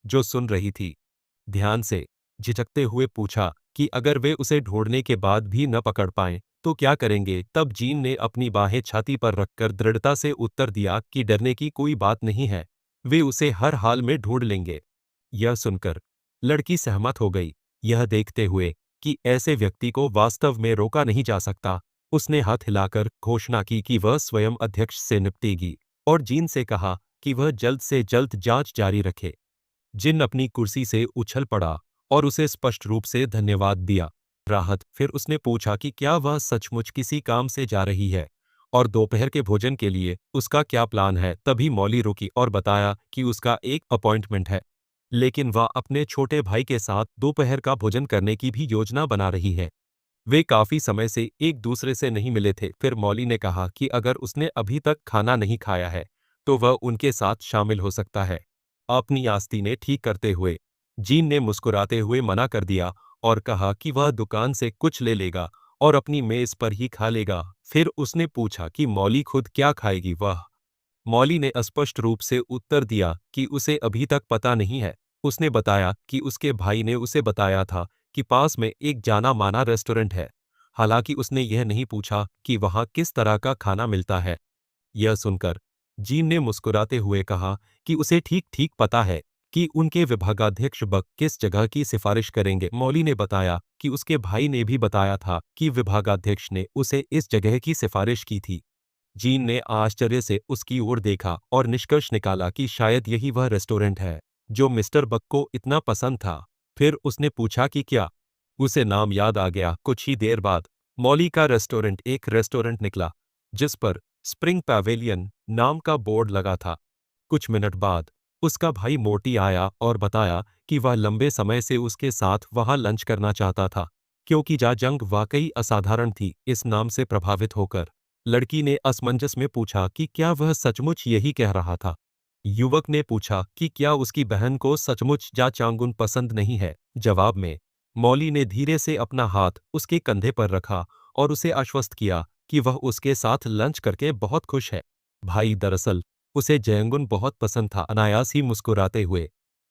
जो सुन रही थी। ध्यान से झिझकते हुए पूछा कि अगर वे उसे ढूंढने के बाद भी न पकड़ पाएं तो क्या करेंगे। तब जीन ने अपनी बाहें छाती पर रखकर दृढ़ता से उत्तर दिया कि डरने की कोई बात नहीं है, वे उसे हर हाल में ढूंढ लेंगे। यह सुनकर लड़की सहमत हो गई। यह देखते हुए कि ऐसे व्यक्ति को वास्तव में रोका नहीं जा सकता, उसने हाथ हिलाकर घोषणा की कि वह स्वयं अध्यक्ष से निपटेगी और जीन से कहा कि वह जल्द से जल्द जांच जारी रखे। जिन अपनी कुर्सी से उछल पड़ा और उसे स्पष्ट रूप से धन्यवाद दिया। राहत फिर उसने पूछा कि क्या वह सचमुच किसी काम से जा रही है और दोपहर के भोजन के लिए उसका क्या प्लान है। तभी मौली रुकी और बताया कि उसका एक अपॉइंटमेंट है, लेकिन वह अपने छोटे भाई के साथ दोपहर का भोजन करने की भी योजना बना रही है। वे काफी समय से एक दूसरे से नहीं मिले थे। फिर मौली ने कहा कि अगर उसने अभी तक खाना नहीं खाया है तो वह उनके साथ शामिल हो सकता है। अपनी आस्ती ने ठीक करते हुए जीन ने मुस्कुराते हुए मना कर दिया और कहा कि वह दुकान से कुछ ले लेगा और अपनी मेज पर ही खा लेगा। फिर उसने पूछा कि मौली खुद क्या खाएगी। वह मौली ने स्पष्ट रूप से उत्तर दिया कि उसे अभी तक पता नहीं है। उसने बताया कि उसके भाई ने उसे बताया था कि पास में एक जाना माना रेस्टोरेंट है। हालांकि उसने यह नहीं पूछा कि वहां किस तरह का खाना मिलता है। यह सुनकर जीन ने मुस्कुराते हुए कहा कि उसे ठीक ठीक पता है कि उनके विभागाध्यक्ष बक किस जगह की सिफारिश करेंगे। मौली ने बताया कि उसके भाई ने भी बताया था कि विभागाध्यक्ष ने उसे इस जगह की सिफारिश की थी। जीन ने आश्चर्य से उसकी ओर देखा और निष्कर्ष निकाला कि शायद यही वह रेस्टोरेंट है जो मिस्टर बक को इतना पसंद था। फिर उसने पूछा कि क्या उसे नाम याद आ गया। कुछ ही देर बाद मौली का रेस्टोरेंट एक रेस्टोरेंट निकला जिस पर स्प्रिंग पैवेलियन नाम का बोर्ड लगा था। कुछ मिनट बाद उसका भाई मोटी आया और बताया कि वह लंबे समय से उसके साथ वहां लंच करना चाहता था, क्योंकि जंग वाकई असाधारण थी। इस नाम से प्रभावित होकर लड़की ने असमंजस में पूछा कि क्या वह सचमुच यही कह रहा था। युवक ने पूछा कि क्या उसकी बहन को सचमुच चांगुन पसंद नहीं है। जवाब में मौली ने धीरे से अपना हाथ उसके कंधे पर रखा और उसे आश्वस्त किया कि वह उसके साथ लंच करके बहुत खुश है। भाई दरअसल उसे जयंगुन बहुत पसंद था। अनायास ही मुस्कुराते हुए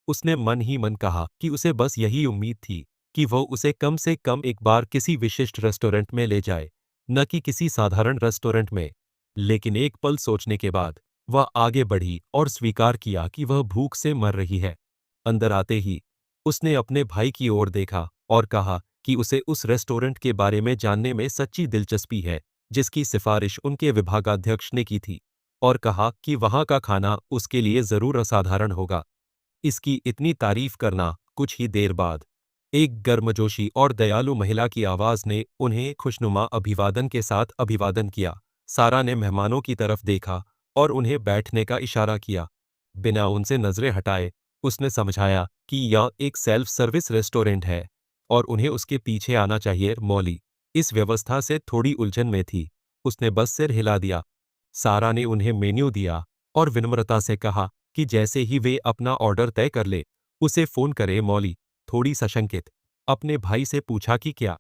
उसने मन ही मन कहा कि उसे बस यही उम्मीद थी कि वह उसे कम से कम एक बार किसी विशिष्ट रेस्टोरेंट में ले जाए, न कि किसी साधारण रेस्टोरेंट में। लेकिन एक पल सोचने के बाद वह आगे बढ़ी और स्वीकार किया कि वह भूख से मर रही है। अंदर आते ही उसने अपने भाई की ओर देखा और कहा कि उसे उस रेस्टोरेंट के बारे में जानने में सच्ची दिलचस्पी है जिसकी सिफारिश उनके विभागाध्यक्ष ने की थी, और कहा कि वहां का खाना उसके लिए जरूर असाधारण होगा। इसकी इतनी तारीफ करना कुछ ही देर बाद एक गर्मजोशी और दयालु महिला की आवाज ने उन्हें खुशनुमा अभिवादन के साथ अभिवादन किया। सारा ने मेहमानों की तरफ देखा और उन्हें बैठने का इशारा किया। बिना उनसे नजरें हटाए उसने समझाया कि यह एक सेल्फ सर्विस रेस्टोरेंट है और उन्हें उसके पीछे आना चाहिए। मौली इस व्यवस्था से थोड़ी उलझन में थी। उसने बस सिर हिला दिया। सारा ने उन्हें मेन्यू दिया और विनम्रता से कहा कि जैसे ही वे अपना ऑर्डर तय कर ले उसे फोन करे। मौली थोड़ी सशंकित अपने भाई से पूछा कि क्या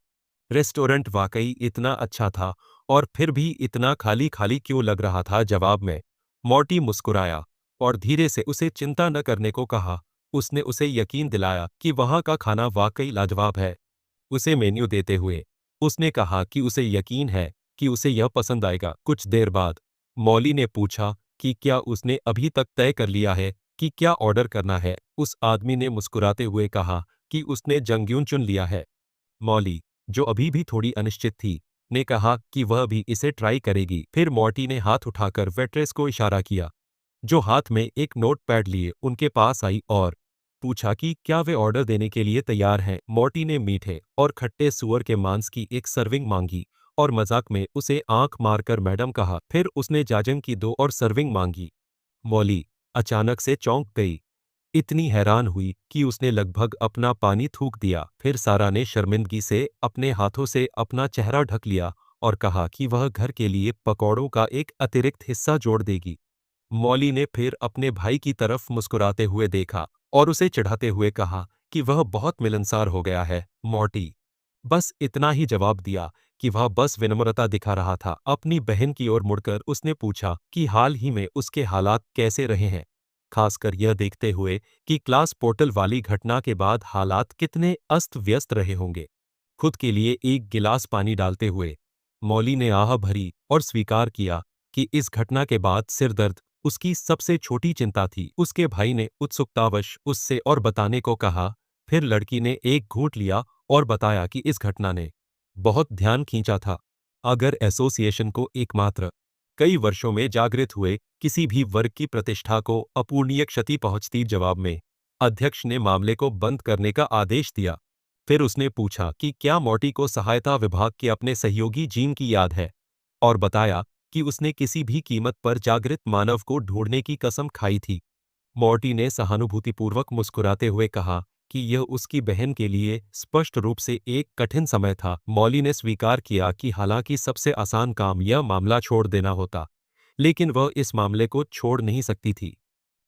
रेस्टोरेंट वाकई इतना अच्छा था और फिर भी इतना खाली खाली क्यों लग रहा था। जवाब में मॉर्टी मुस्कुराया और धीरे से उसे चिंता न करने को कहा। उसने उसे यकीन दिलाया कि वहां का खाना वाकई लाजवाब है। उसे मेन्यू देते हुए उसने कहा कि उसे यकीन है कि उसे यह पसंद आएगा। कुछ देर बाद मौली ने पूछा कि क्या उसने अभी तक तय कर लिया है कि क्या ऑर्डर करना है। उस आदमी ने मुस्कुराते हुए कहा कि उसने जंग्यून चुन लिया है। मौली, जो अभी भी थोड़ी अनिश्चित थी, ने कहा कि वह भी इसे ट्राई करेगी। फिर मॉर्टी ने हाथ उठाकर वेट्रेस को इशारा किया, जो हाथ में एक नोटपैड लिए उनके पास आई और पूछा कि क्या वे ऑर्डर देने के लिए तैयार हैं। मॉर्टी ने मीठे और खट्टे सुअर के मांस की एक सर्विंग मांगी और मजाक में उसे आंख मारकर मैडम कहा। फिर उसने जाजंग की 2 और सर्विंग मांगी। मौली अचानक से चौंक गई, इतनी हैरान हुई कि उसने लगभग अपना पानी थूक दिया। फिर सारा ने शर्मिंदगी से अपने हाथों से अपना चेहरा ढक लिया और कहा कि वह घर के लिए पकौड़ों का एक अतिरिक्त हिस्सा जोड़ देगी। मौली ने फिर अपने भाई की तरफ मुस्कुराते हुए देखा और उसे चिढ़ाते हुए कहा कि वह बहुत मिलनसार हो गया है। मॉर्टी बस इतना ही जवाब दिया कि वह बस विनम्रता दिखा रहा था। अपनी बहन की ओर मुड़कर उसने पूछा कि हाल ही में उसके हालात कैसे रहे हैं। खासकर यह देखते हुए कि क्लास पोर्टल वाली घटना के बाद हालात कितने अस्त व्यस्त रहे होंगे। खुद के लिए एक गिलास पानी डालते हुए मौली ने आह भरी और स्वीकार किया कि इस घटना के बाद सिरदर्द उसकी सबसे छोटी चिंता थी। उसके भाई ने उत्सुकतावश उससे और बताने को कहा। फिर लड़की ने एक घूंट लिया और बताया कि इस घटना ने बहुत ध्यान खींचा था। अगर एसोसिएशन को एकमात्र कई वर्षों में जागृत हुए किसी भी वर्ग की प्रतिष्ठा को अपूरणीय क्षति पहुंचती। जवाब में अध्यक्ष ने मामले को बंद करने का आदेश दिया। फिर उसने पूछा कि क्या मॉर्टी को सहायता विभाग के अपने सहयोगी जीन की याद है, और बताया कि उसने किसी भी कीमत पर जागृत मानव को ढूंढने की कसम खाई थी। मॉर्टी ने सहानुभूतिपूर्वक मुस्कुराते हुए कहा कि यह उसकी बहन के लिए स्पष्ट रूप से एक कठिन समय था। मॉली ने स्वीकार किया कि हालांकि सबसे आसान काम यह मामला छोड़ देना होता, लेकिन वह इस मामले को छोड़ नहीं सकती थी।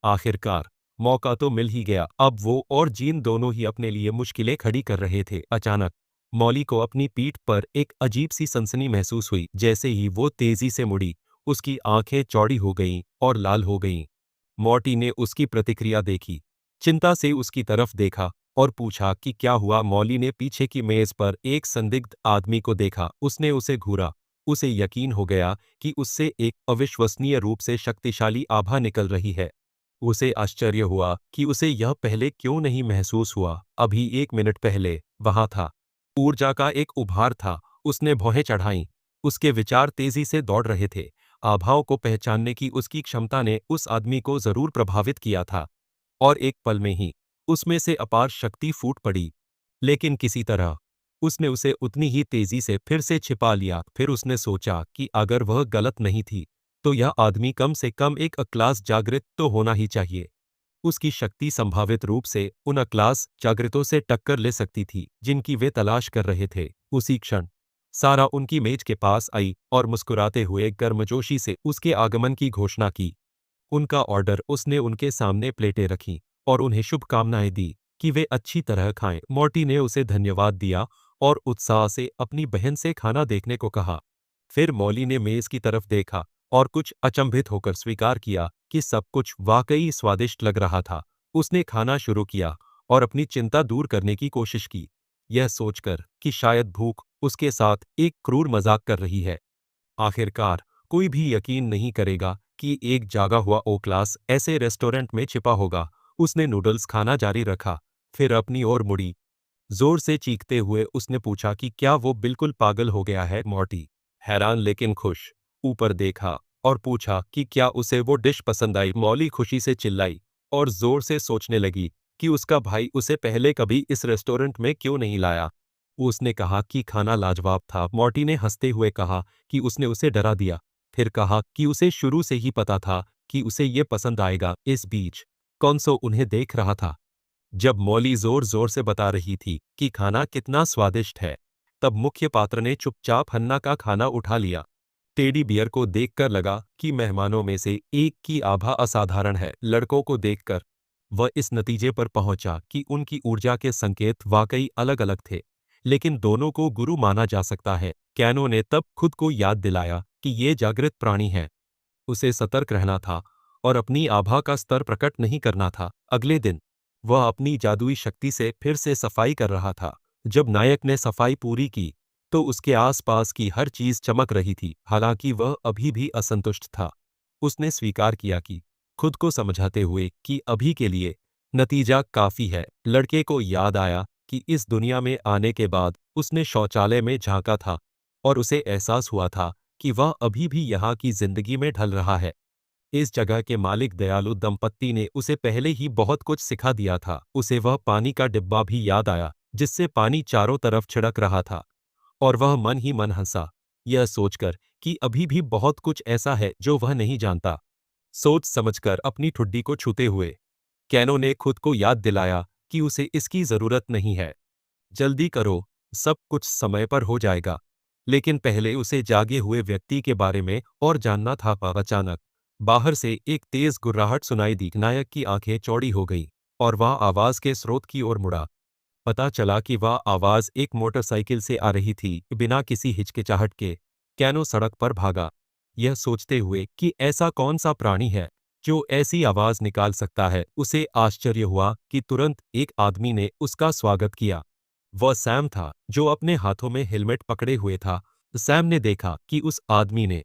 आखिरकार मौका तो मिल ही गया। अब वो और जीन दोनों ही अपने लिए मुश्किलें खड़ी कर रहे थे। अचानक मौली को अपनी पीठ पर एक अजीब सी सनसनी महसूस हुई। जैसे ही वो तेजी से मुड़ी, उसकी आंखें चौड़ी हो गईं और लाल हो गईं। मॉर्टी ने उसकी प्रतिक्रिया देखी, चिंता से उसकी तरफ देखा और पूछा कि क्या हुआ। मौली ने पीछे की मेज पर एक संदिग्ध आदमी को देखा। उसने उसे घूरा। उसे यकीन हो गया कि उससे एक अविश्वसनीय रूप से शक्तिशाली आभा निकल रही है। उसे आश्चर्य हुआ कि उसे यह पहले क्यों नहीं महसूस हुआ। अभी 1 मिनट पहले वहां था। ऊर्जा का एक उभार था। उसने भौहें चढ़ाईं। उसके विचार तेजी से दौड़ रहे थे। आभाओं को पहचानने की उसकी क्षमता ने उस आदमी को जरूर प्रभावित किया था, और एक पल में ही उसमें से अपार शक्ति फूट पड़ी। लेकिन किसी तरह उसने उसे उतनी ही तेजी से फिर से छिपा लिया। फिर उसने सोचा कि अगर वह गलत नहीं थी, तो यह आदमी कम से कम एक अक्लास जागृत तो होना ही चाहिए। उसकी शक्ति संभावित रूप से उन अक्लास जागृतों से टक्कर ले सकती थी जिनकी वे तलाश कर रहे थे। उसी क्षण सारा उनकी मेज के पास आई और मुस्कुराते हुए गर्मजोशी से उसके आगमन की घोषणा की। उनका ऑर्डर उसने उनके सामने प्लेटें रखीं और उन्हें शुभकामनाएं दी कि वे अच्छी तरह खाएं। मॉर्टी ने उसे धन्यवाद दिया और उत्साह से अपनी बहन से खाना देखने को कहा। फिर मौली ने मेज की तरफ देखा और कुछ अचंभित होकर स्वीकार किया कि सब कुछ वाकई स्वादिष्ट लग रहा था। उसने खाना शुरू किया और अपनी चिंता दूर करने की कोशिश की, यह सोचकर कि शायद भूख उसके साथ एक क्रूर मजाक कर रही है। आखिरकार कोई भी यकीन नहीं करेगा कि एक जागा हुआ ओ क्लास ऐसे रेस्टोरेंट में छिपा होगा। उसने नूडल्स खाना जारी रखा, फिर अपनी ओर मुड़ी। जोर से चीखते हुए उसने पूछा कि क्या वो बिल्कुल पागल हो गया है। मॉर्टी हैरान लेकिन खुश ऊपर देखा और पूछा कि क्या उसे वो डिश पसंद आई। मौली खुशी से चिल्लाई और जोर से सोचने लगी कि उसका भाई उसे पहले कभी इस रेस्टोरेंट में क्यों नहीं लाया। उसने कहा कि खाना लाजवाब था। मॉर्टी ने हंसते हुए कहा कि उसने उसे डरा दिया, फिर कहा कि उसे शुरू से ही पता था कि उसे ये पसंद आएगा। इस बीच कॉन्सो उन्हें देख रहा था। जब मौली जोर जोर से बता रही थी कि खाना कितना स्वादिष्ट है, तब मुख्य पात्र ने चुपचाप हन्ना का खाना उठा लिया। टेडी बियर को देखकर लगा कि मेहमानों में से एक की आभा असाधारण है। लड़कों को देखकर वह इस नतीजे पर पहुंचा कि उनकी ऊर्जा के संकेत वाकई अलग अलग थे, लेकिन दोनों को गुरु माना जा सकता है। कैनो ने तब खुद को याद दिलाया कि ये जागृत प्राणी हैं। उसे सतर्क रहना था और अपनी आभा का स्तर प्रकट नहीं करना था। अगले दिन वह अपनी जादुई शक्ति से फिर से सफाई कर रहा था। जब नायक ने सफाई पूरी की, तो उसके आसपास की हर चीज चमक रही थी। हालांकि वह अभी भी असंतुष्ट था। उसने स्वीकार किया कि खुद को समझाते हुए कि अभी के लिए नतीजा काफी है। लड़के को याद आया कि इस दुनिया में आने के बाद उसने शौचालय में झांका था और उसे एहसास हुआ था कि वह अभी भी यहाँ की जिंदगी में ढल रहा है। इस जगह के मालिक दयालु दंपत्ति ने उसे पहले ही बहुत कुछ सिखा दिया था। उसे वह पानी का डिब्बा भी याद आया जिससे पानी चारों तरफ छिड़क रहा था, और वह मन ही मन हंसा, यह सोचकर कि अभी भी बहुत कुछ ऐसा है जो वह नहीं जानता। सोच समझकर अपनी ठुड्डी को छूते हुए कैनो ने खुद को याद दिलाया कि उसे इसकी जरूरत नहीं है। जल्दी करो, सब कुछ समय पर हो जाएगा। लेकिन पहले उसे जागे हुए व्यक्ति के बारे में और जानना था। अचानक बाहर से एक तेज गुर्राहट सुनाई दी। नायक की आंखें चौड़ी हो गईं और वह आवाज के स्रोत की ओर मुड़ा। पता चला कि वह आवाज एक मोटरसाइकिल से आ रही थी। बिना किसी हिचकिचाहट के कैनो सड़क पर भागा, यह सोचते हुए कि ऐसा कौन सा प्राणी है जो ऐसी आवाज निकाल सकता है। उसे आश्चर्य हुआ कि तुरंत एक आदमी ने उसका स्वागत किया। वह सैम था, जो अपने हाथों में हेलमेट पकड़े हुए था। सैम ने देखा कि उस आदमी ने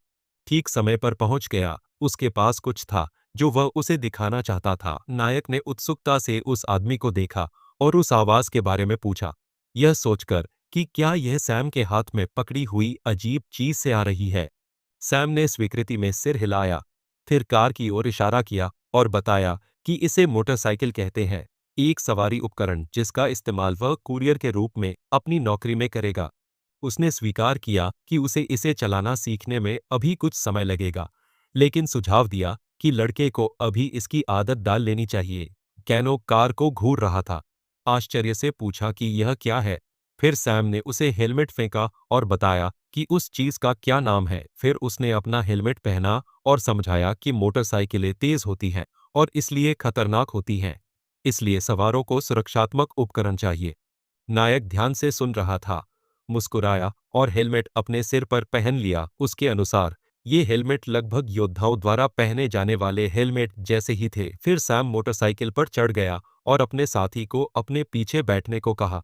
ठीक समय पर पहुंच गया। उसके पास कुछ था जो वह उसे दिखाना चाहता था। नायक ने उत्सुकता से उस आदमी को देखा और उस आवाज के बारे में पूछा, यह सोचकर कि क्या यह सैम के हाथ में पकड़ी हुई अजीब चीज से आ रही है। सैम ने स्वीकृति में सिर हिलाया, फिर कार की ओर इशारा किया और बताया कि इसे मोटरसाइकिल कहते हैं, एक सवारी उपकरण जिसका इस्तेमाल वह कुरियर के रूप में अपनी नौकरी में करेगा। उसने स्वीकार किया कि उसे इसे चलाना सीखने में अभी कुछ समय लगेगा, लेकिन सुझाव दिया कि लड़के को अभी इसकी आदत डाल लेनी चाहिए। कैनो कार को घूर रहा था, आश्चर्य से पूछा कि यह क्या है। फिर सैम ने उसे हेलमेट फेंका और बताया कि उस चीज का क्या नाम है। फिर उसने अपना हेलमेट पहना और समझाया कि मोटरसाइकिलें तेज होती हैं और इसलिए खतरनाक होती हैं, इसलिए सवारों को सुरक्षात्मक उपकरण चाहिए। नायक ध्यान से सुन रहा था, मुस्कुराया और हेलमेट अपने सिर पर पहन लिया। उसके अनुसार ये हेलमेट लगभग योद्धाओं द्वारा पहने जाने वाले हेलमेट जैसे ही थे। फिर सैम मोटरसाइकिल पर चढ़ गया और अपने साथी को अपने पीछे बैठने को कहा।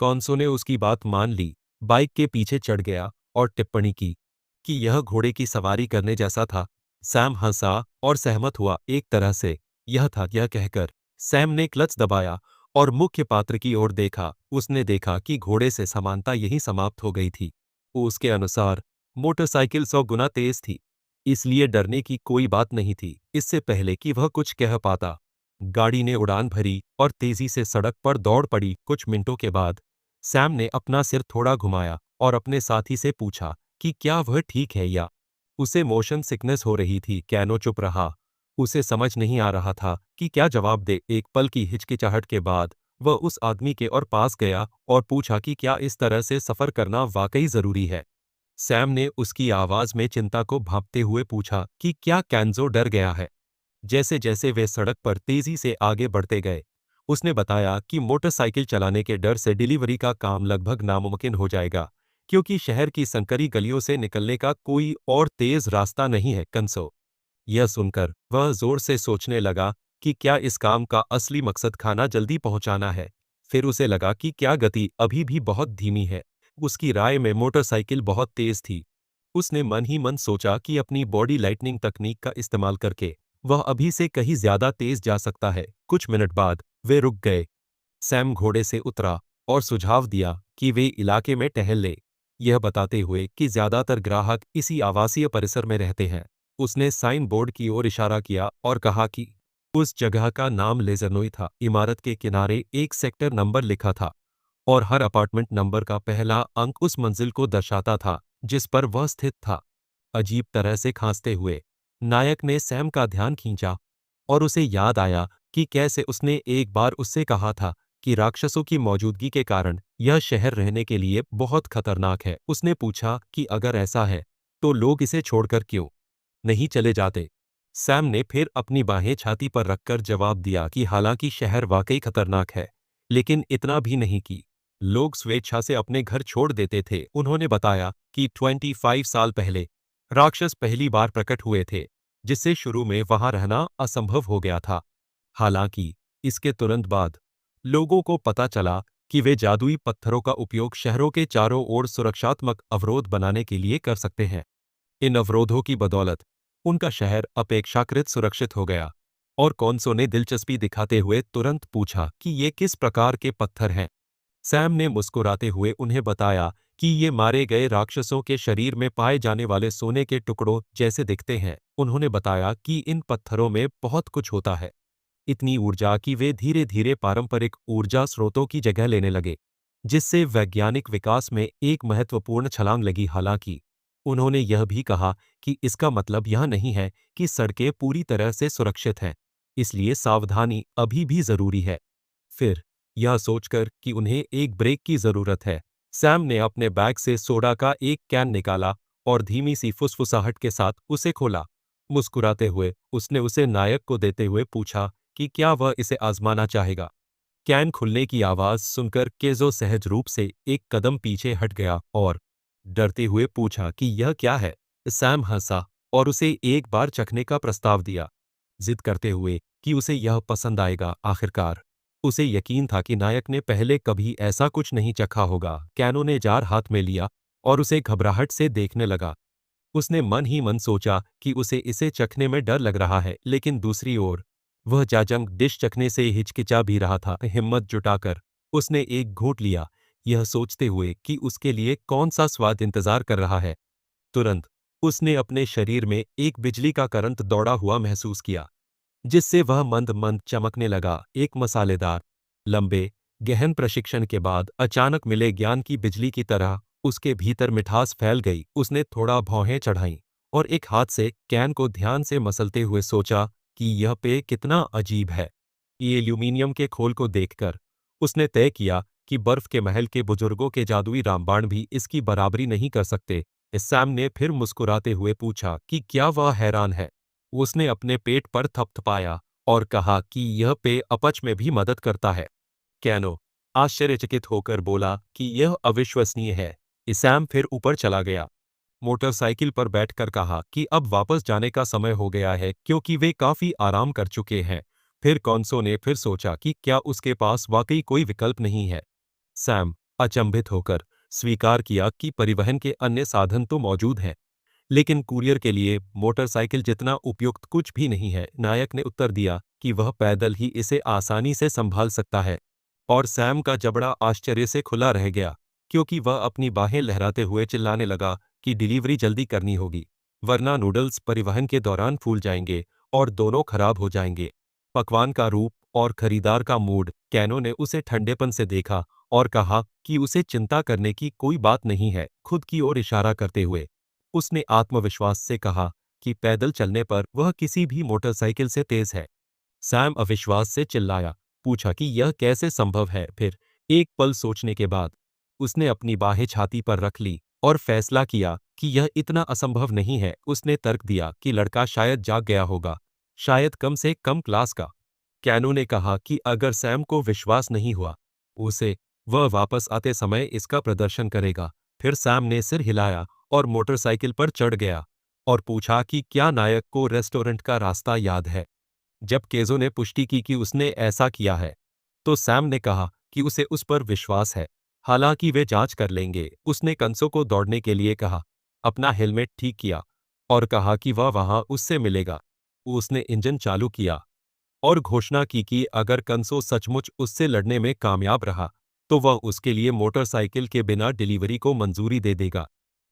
कॉन्सो ने उसकी बात मान ली, बाइक के पीछे चढ़ गया और टिप्पणी की कि यह घोड़े की सवारी करने जैसा था। सैम हंसा और सहमत हुआ, एक तरह से यह था। यह कहकर सैम ने क्लच दबाया और मुख्य पात्र की ओर देखा। उसने देखा कि घोड़े से समानता यहीं समाप्त हो गई थी। उसके अनुसार मोटरसाइकिल 100 गुना तेज थी, इसलिए डरने की कोई बात नहीं थी। इससे पहले कि वह कुछ कह पाता, गाड़ी ने उड़ान भरी और तेजी से सड़क पर दौड़ पड़ी। कुछ मिनटों के बाद सैम ने अपना सिर थोड़ा घुमाया और अपने साथी से पूछा कि क्या वह ठीक है या उसे मोशन सिकनेस हो रही थी। कैनो चुप रहा, उसे समझ नहीं आ रहा था कि क्या जवाब दे। एक पल की हिचकिचाहट के बाद वह उस आदमी के और पास गया और पूछा कि क्या इस तरह से सफर करना वाकई जरूरी है। सैम ने उसकी आवाज में चिंता को भांपते हुए पूछा कि क्या कैंजो डर गया है। जैसे जैसे वे सड़क पर तेजी से आगे बढ़ते गए, उसने बताया कि मोटरसाइकिल चलाने के डर से डिलीवरी का काम लगभग नामुमकिन हो जाएगा, क्योंकि शहर की संकरी गलियों से निकलने का कोई और तेज रास्ता नहीं है। कंसो यह सुनकर वह जोर से सोचने लगा कि क्या इस काम का असली मकसद खाना जल्दी पहुंचाना है। फिर उसे लगा कि क्या गति अभी भी बहुत धीमी है। उसकी राय में मोटरसाइकिल बहुत तेज थी। उसने मन ही मन सोचा कि अपनी बॉडी लाइटनिंग तकनीक का इस्तेमाल करके वह अभी से कहीं ज्यादा तेज जा सकता है। कुछ मिनट बाद वे रुक गए। सैम घोड़े से उतरा और सुझाव दिया कि वे इलाके में टहल ले, यह बताते हुए कि ज्यादातर ग्राहक इसी आवासीय परिसर में रहते हैं। उसने साइन बोर्ड की ओर इशारा किया और कहा कि उस जगह का नाम लेजरनोई था। इमारत के किनारे एक सेक्टर नंबर लिखा था और हर अपार्टमेंट नंबर का पहला अंक उस मंजिल को दर्शाता था जिस पर वह स्थित था। अजीब तरह से खांसते हुए नायक ने सैम का ध्यान खींचा और उसे याद आया कि कैसे उसने एक बार उससे कहा था कि राक्षसों की मौजूदगी के कारण यह शहर रहने के लिए बहुत खतरनाक है। उसने पूछा कि अगर ऐसा है तो लोग इसे छोड़कर क्यों नहीं चले जाते। सैम ने फिर अपनी बाहें छाती पर रखकर जवाब दिया कि हालांकि शहर वाकई खतरनाक है, लेकिन इतना भी नहीं कि लोग स्वेच्छा से अपने घर छोड़ देते थे। उन्होंने बताया कि 25 साल पहले राक्षस पहली बार प्रकट हुए थे, जिससे शुरू में वहां रहना असंभव हो गया था। हालांकि इसके तुरंत बाद लोगों को पता चला कि वे जादुई पत्थरों का उपयोग शहरों के चारों ओर सुरक्षात्मक अवरोध बनाने के लिए कर सकते हैं। इन अवरोधों की बदौलत उनका शहर अपेक्षाकृत सुरक्षित हो गया। और कॉन्सो ने दिलचस्पी दिखाते हुए तुरंत पूछा कि ये किस प्रकार के पत्थर हैं। सैम ने मुस्कुराते हुए उन्हें बताया कि ये मारे गए राक्षसों के शरीर में पाए जाने वाले सोने के टुकड़ों जैसे दिखते हैं। उन्होंने बताया कि इन पत्थरों में बहुत कुछ होता है, इतनी ऊर्जा कि वे धीरे धीरे पारंपरिक ऊर्जा स्रोतों की जगह लेने लगे, जिससे वैज्ञानिक विकास में एक महत्वपूर्ण छलांग लगी। हालांकि उन्होंने यह भी कहा कि इसका मतलब यह नहीं है कि सड़कें पूरी तरह से सुरक्षित हैं, इसलिए सावधानी अभी भी जरूरी है। फिर यह सोचकर कि उन्हें एक ब्रेक की जरूरत है, सैम ने अपने बैग से सोडा का एक कैन निकाला और धीमी सी फुसफुसाहट के साथ उसे खोला। मुस्कुराते हुए उसने उसे नायक को देते हुए पूछा कि क्या वह इसे आजमाना चाहेगा। कैन खुलने की आवाज सुनकर केजो सहज रूप से एक कदम पीछे हट गया और डरते हुए पूछा कि यह क्या है। सैम हंसा और उसे एक बार चखने का प्रस्ताव दिया। जिद करते हुए कि उसे यह पसंद आएगा। आखिरकार उसे यकीन था कि नायक ने पहले कभी ऐसा कुछ नहीं चखा होगा। कैनो ने जार हाथ में लिया और उसे घबराहट से देखने लगा। उसने मन ही मन सोचा कि उसे इसे चखने में डर लग रहा है, लेकिन दूसरी ओर वह जाजंग डिश चखने से हिचकिचा भी रहा था। हिम्मत जुटाकर उसने एक घूंट लिया, यह सोचते हुए कि उसके लिए कौन सा स्वाद इंतजार कर रहा है। तुरंत उसने अपने शरीर में एक बिजली का करंट दौड़ा हुआ महसूस किया, जिससे वह मंद मंद चमकने लगा। एक मसालेदार, लंबे, गहन प्रशिक्षण के बाद अचानक मिले ज्ञान की बिजली की तरह उसके भीतर मिठास फैल गई। उसने थोड़ा भौहें चढ़ाईं और एक हाथ से कैन को ध्यान से मसलते हुए सोचा कि यह पेय कितना अजीब है। ये एल्यूमीनियम के खोल को देखकर उसने तय किया कि बर्फ के महल के बुजुर्गों के जादुई रामबाण भी इसकी बराबरी नहीं कर सकते। सैम ने फिर मुस्कुराते हुए पूछा कि क्या वह हैरान है। उसने अपने पेट पर थपथपाया और कहा कि यह पेय अपच में भी मदद करता है। कैनो आश्चर्यचकित होकर बोला कि यह अविश्वसनीय है। सैम फिर ऊपर चला गया, मोटरसाइकिल पर बैठकर कहा कि अब वापस जाने का समय हो गया है क्योंकि वे काफी आराम कर चुके हैं। फिर कॉन्सो ने फिर सोचा कि क्या उसके पास वाकई कोई विकल्प नहीं है। सैम अचंभित होकर स्वीकार किया कि परिवहन के अन्य साधन तो मौजूद हैं, लेकिन कुरियर के लिए मोटरसाइकिल जितना उपयुक्त कुछ भी नहीं है। नायक ने उत्तर दिया कि वह पैदल ही इसे आसानी से संभाल सकता है, और सैम का जबड़ा आश्चर्य से खुला रह गया क्योंकि वह अपनी बाहें लहराते हुए चिल्लाने लगा कि डिलीवरी जल्दी करनी होगी, वरना नूडल्स परिवहन के दौरान फूल जाएंगे और दोनों खराब हो जाएंगे। पकवान का रूप और खरीदार का मूड। कैनो ने उसे ठंडेपन से देखा और कहा कि उसे चिंता करने की कोई बात नहीं है। खुद की ओर इशारा करते हुए उसने आत्मविश्वास से कहा कि पैदल चलने पर वह किसी भी मोटरसाइकिल से तेज है। सैम अविश्वास से चिल्लाया, पूछा कि यह कैसे संभव है। फिर एक पल सोचने के बाद उसने अपनी बाहें छाती पर रख ली और फैसला किया कि यह इतना असंभव नहीं है। उसने तर्क दिया कि लड़का शायद जाग गया होगा, शायद कम से कम क्लास का। कैनो ने कहा कि अगर सैम को विश्वास नहीं हुआ उसे, वह वापस आते समय इसका प्रदर्शन करेगा। फिर सैम ने सिर हिलाया और मोटरसाइकिल पर चढ़ गया और पूछा कि क्या नायक को रेस्टोरेंट का रास्ता याद है। जब केजो ने पुष्टि की कि उसने ऐसा किया है, तो सैम ने कहा कि उसे उस पर विश्वास है, हालांकि वे जांच कर लेंगे। उसने कंसो को दौड़ने के लिए कहा, अपना हेलमेट ठीक किया और कहा कि वह वहां उससे मिलेगा। उसने इंजन चालू किया और घोषणा की कि अगर कंसो सचमुच उससे लड़ने में कामयाब रहा, तो वह उसके लिए मोटरसाइकिल के बिना डिलीवरी को मंजूरी दे देगा।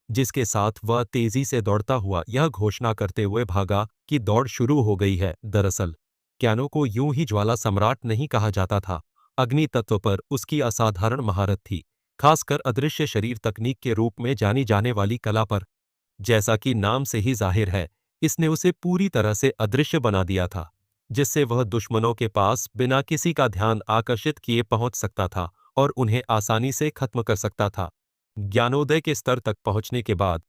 जिसके साथ वह तेजी से दौड़ता हुआ यह घोषणा करते हुए भागा कि दौड़ शुरू हो गई है। दरअसल कैनो को यूं ही ज्वाला सम्राट नहीं कहा जाता था। अग्नि तत्व पर उसकी असाधारण महारत थी, खासकर अदृश्य शरीर तकनीक के रूप में जानी जाने वाली कला पर। जैसा कि नाम से ही जाहिर है, इसने उसे पूरी तरह से अदृश्य बना दिया था, जिससे वह दुश्मनों के पास बिना किसी का ध्यान आकर्षित किए पहुंच सकता था और उन्हें आसानी से खत्म कर सकता था। ज्ञानोदय के स्तर तक पहुंचने के बाद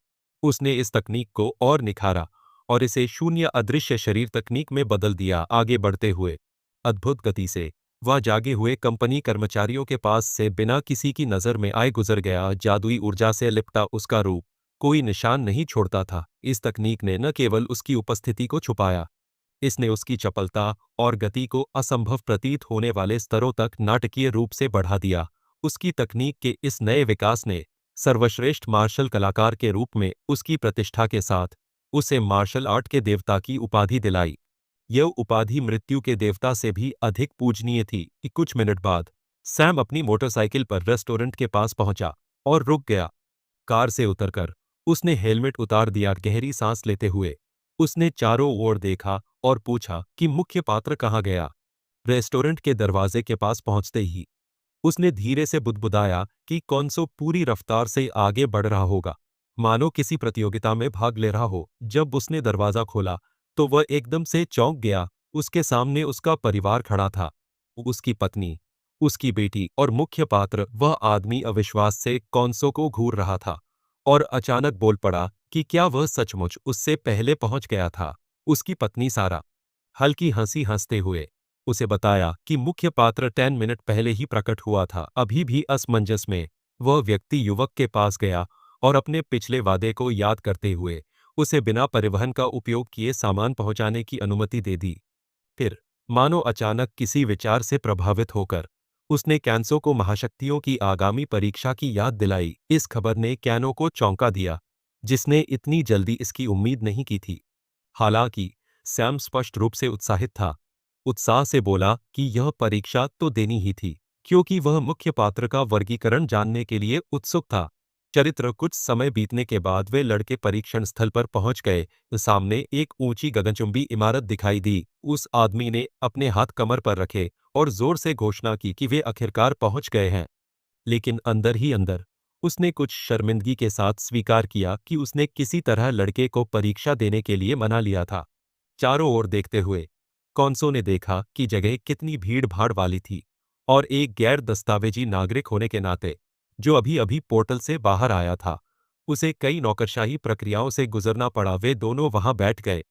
उसने इस तकनीक को और निखारा और इसे शून्य अदृश्य शरीर तकनीक में बदल दिया। आगे बढ़ते हुए अद्भुत गति से वह जागे हुए कंपनी कर्मचारियों के पास से बिना किसी की नजर में आए गुजर गया। जादुई ऊर्जा से लिपटा उसका रूप कोई निशान नहीं छोड़ता था। इस तकनीक ने न केवल उसकी उपस्थिति को छुपाया, इसने उसकी चपलता और गति को असंभव प्रतीत होने वाले स्तरों तक नाटकीय रूप से बढ़ा दिया। उसकी तकनीक के इस नए विकास ने सर्वश्रेष्ठ मार्शल कलाकार के रूप में उसकी प्रतिष्ठा के साथ उसे मार्शल आर्ट के देवता की उपाधि दिलाई। यह उपाधि मृत्यु के देवता से भी अधिक पूजनीय थी। कि कुछ मिनट बाद सैम अपनी मोटरसाइकिल पर रेस्टोरेंट के पास पहुंचा और रुक गया। कार से उतरकर उसने हेलमेट उतार दिया। गहरी सांस लेते हुए उसने चारों ओर देखा और पूछा कि मुख्य पात्र कहाँ गया। रेस्टोरेंट के दरवाजे के पास पहुंचते ही उसने धीरे से बुदबुदाया कि कौनसो पूरी रफ्तार से आगे बढ़ रहा होगा, मानो किसी प्रतियोगिता में भाग ले रहा हो। जब उसने दरवाजा खोला तो वह एकदम से चौंक गया। उसके सामने उसका परिवार खड़ा था, उसकी पत्नी, उसकी बेटी और मुख्य पात्र। वह आदमी अविश्वास से कौनसो को घूर रहा था और अचानक बोल पड़ा कि क्या वह सचमुच उससे पहले पहुंच गया था। उसकी पत्नी सारा हल्की हंसी हंसते हुए उसे बताया कि मुख्य पात्र 10 मिनट पहले ही प्रकट हुआ था। अभी भी असमंजस में वह व्यक्ति युवक के पास गया और अपने पिछले वादे को याद करते हुए उसे बिना परिवहन का उपयोग किए सामान पहुंचाने की अनुमति दे दी। फिर मानो अचानक किसी विचार से प्रभावित होकर उसने कैंसो को महाशक्तियों की आगामी परीक्षा की याद दिलाई। इस खबर ने कैनो को चौंका दिया, जिसने इतनी जल्दी इसकी उम्मीद नहीं की थी। हालांकि सैम स्पष्ट रूप से उत्साहित था। उत्साह से बोला कि यह परीक्षा तो देनी ही थी, क्योंकि वह मुख्य पात्र का वर्गीकरण जानने के लिए उत्सुक था। चरित्र कुछ समय बीतने के बाद वे लड़के परीक्षण स्थल पर पहुंच गए। सामने एक ऊंची गगनचुंबी इमारत दिखाई दी। उस आदमी ने अपने हाथ कमर पर रखे और जोर से घोषणा की कि वे आखिरकार पहुंच गए हैं। लेकिन अंदर ही अंदर उसने कुछ शर्मिंदगी के साथ स्वीकार किया कि उसने किसी तरह लड़के को परीक्षा देने के लिए मना लिया था। चारों ओर देखते हुए कॉन्सो ने देखा कि जगह कितनी भीड़-भाड़ वाली थी और एक गैर दस्तावेजी नागरिक होने के नाते, जो अभी-अभी पोर्टल से बाहर आया था, उसे कई नौकरशाही प्रक्रियाओं से गुजरना पड़ा। वे दोनों वहां बैठ गए,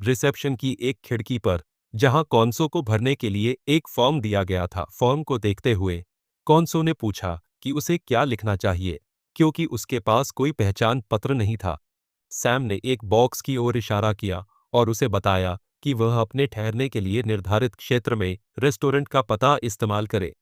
रिसेप्शन की एक खिड़की पर, जहां कॉन्सो को भरने के लिए एक फॉर्म दिया गया था। फॉर्म को देखते हुए कॉन्सो ने पूछा कि उसे क्या लिखना चाहिए, क्योंकि उसके पास कोई पहचान पत्र नहीं था। सैम ने एक बॉक्स की ओर इशारा किया और उसे बताया कि वह अपने ठहरने के लिए निर्धारित क्षेत्र में रेस्टोरेंट का पता इस्तेमाल करे।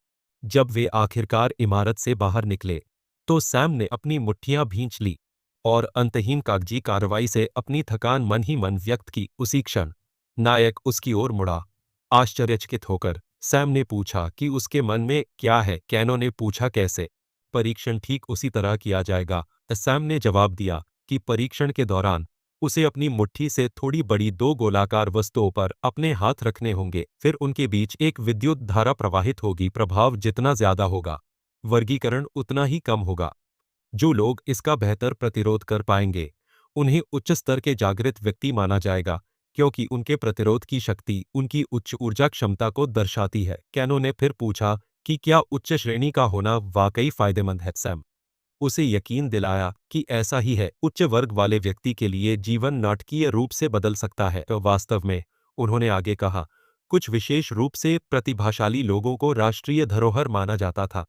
जब वे आखिरकार इमारत से बाहर निकले, तो सैम ने अपनी मुट्ठियां भींच ली और अंतहीन कागजी कार्रवाई से अपनी थकान मन ही मन व्यक्त की। उसी क्षण नायक उसकी ओर मुड़ा। आश्चर्यचकित होकर सैम ने पूछा कि उसके मन में क्या है। कैनो ने पूछा, कैसे? परीक्षण ठीक उसी तरह किया जाएगा। सैम ने जवाब दिया कि परीक्षण के दौरान उसे अपनी मुट्ठी से थोड़ी बड़ी दो गोलाकार वस्तुओं पर अपने हाथ रखने होंगे। फिर उनके बीच एक विद्युत धारा प्रवाहित होगी। प्रभाव जितना ज्यादा होगा, वर्गीकरण उतना ही कम होगा। जो लोग इसका बेहतर प्रतिरोध कर पाएंगे, उन्हें उच्च स्तर के जागृत व्यक्ति माना जाएगा, क्योंकि उनके प्रतिरोध की शक्ति उनकी उच्च ऊर्जा क्षमता को दर्शाती है। कैनो ने फिर पूछा कि क्या उच्च श्रेणी का होना वाकई फायदेमंद है? सैम उसे यकीन दिलाया कि ऐसा ही है। उच्च वर्ग वाले व्यक्ति के लिए जीवन नाटकीय रूप से बदल सकता है। वास्तव में, उन्होंने आगे कहा, कुछ विशेष रूप से प्रतिभाशाली लोगों को राष्ट्रीय धरोहर माना जाता था।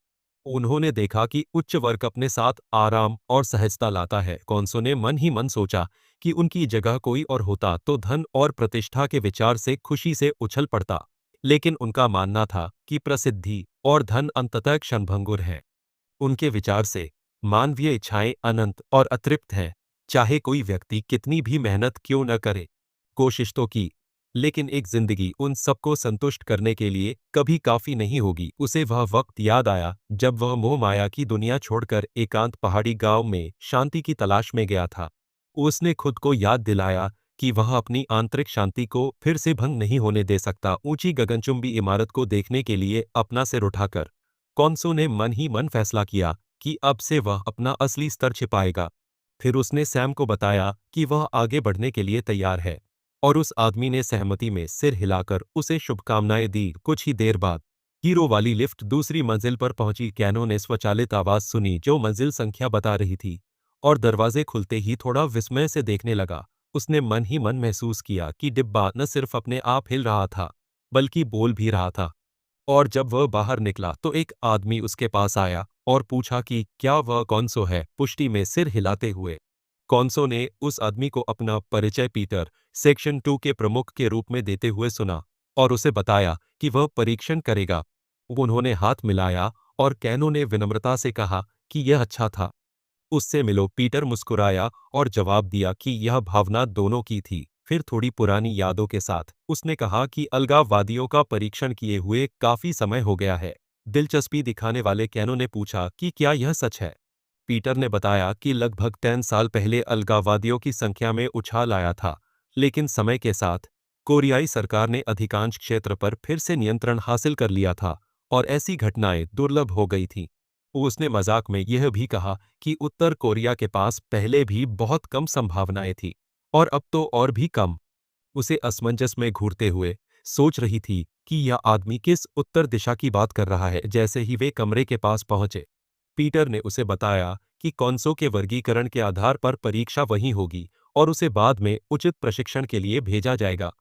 उन्होंने देखा कि उच्च वर्ग अपने साथ आराम और सहजता लाता है। कॉन्सो ने मन ही मन सोचा कि उनकी जगह कोई और होता तो धन और प्रतिष्ठा के विचार से खुशी से उछल पड़ता। लेकिन उनका मानना था कि प्रसिद्धि और धन अंततः क्षणभंगुर हैं। उनके विचार से मानवीय इच्छाएं अनंत और अतृप्त हैं। चाहे कोई व्यक्ति कितनी भी मेहनत क्यों न करे, कोशिश तो की, लेकिन एक जिंदगी उन सबको संतुष्ट करने के लिए कभी काफी नहीं होगी। उसे वह वक्त याद आया जब वह मोह माया की दुनिया छोड़कर एकांत पहाड़ी गांव में शांति की तलाश में गया था। उसने खुद को याद दिलाया कि वह अपनी आंतरिक शांति को फिर से भंग नहीं होने दे सकता। ऊंची गगनचुंबी इमारत को देखने के लिए अपना सिर उठाकर कॉन्सो ने मन ही मन फैसला किया कि अब से वह अपना असली स्तर छिपाएगा। फिर उसने सैम को बताया कि वह आगे बढ़ने के लिए तैयार है, और उस आदमी ने सहमति में सिर हिलाकर उसे शुभकामनाएं दी। कुछ ही देर बाद हीरो वाली लिफ्ट दूसरी मंजिल पर पहुंची। कैनो ने स्वचालित आवाज सुनी जो मंजिल संख्या बता रही थी, और दरवाजे खुलते ही थोड़ा विस्मय से देखने लगा। उसने मन ही मन महसूस किया कि डिब्बा न सिर्फ अपने आप हिल रहा था, बल्कि बोल भी रहा था। और जब वह बाहर निकला तो एक आदमी उसके पास आया और पूछा कि क्या वह कॉन्सो है, पुष्टि में सिर हिलाते हुए। कॉन्सो ने उस आदमी को अपना परिचय पीटर, सेक्शन 2 के प्रमुख के रूप में देते हुए सुना, और उसे बताया कि वह परीक्षण करेगा। उन्होंने हाथ मिलाया और कैनो ने विनम्रता से कहा कि यह अच्छा था। उससे मिलो। पीटर मुस्कुराया और जवाब दिया कि यह भावना दोनों की थी। फिर थोड़ी पुरानी यादों के साथ उसने कहा कि अलगाववादियों का परीक्षण किए हुए काफी समय हो गया है। दिलचस्पी दिखाने वाले कैनो ने पूछा कि क्या यह सच है। पीटर ने बताया कि लगभग 10 साल पहले अलगाववादियों की संख्या में उछाल आया था, लेकिन समय के साथ कोरियाई सरकार ने अधिकांश क्षेत्र पर फिर से नियंत्रण हासिल कर लिया था और ऐसी घटनाएं दुर्लभ हो गई थीं। उसने मजाक में यह भी कहा कि उत्तर कोरिया के पास पहले भी बहुत कम संभावनाएं थी, और अब तो और भी कम। उसे असमंजस में घूरते हुए सोच रही थी कि यह आदमी किस उत्तर दिशा की बात कर रहा है। जैसे ही वे कमरे के पास पहुंचे, पीटर ने उसे बताया कि कॉन्सो के वर्गीकरण के आधार पर परीक्षा वहीं होगी और उसे बाद में उचित प्रशिक्षण के लिए भेजा जाएगा।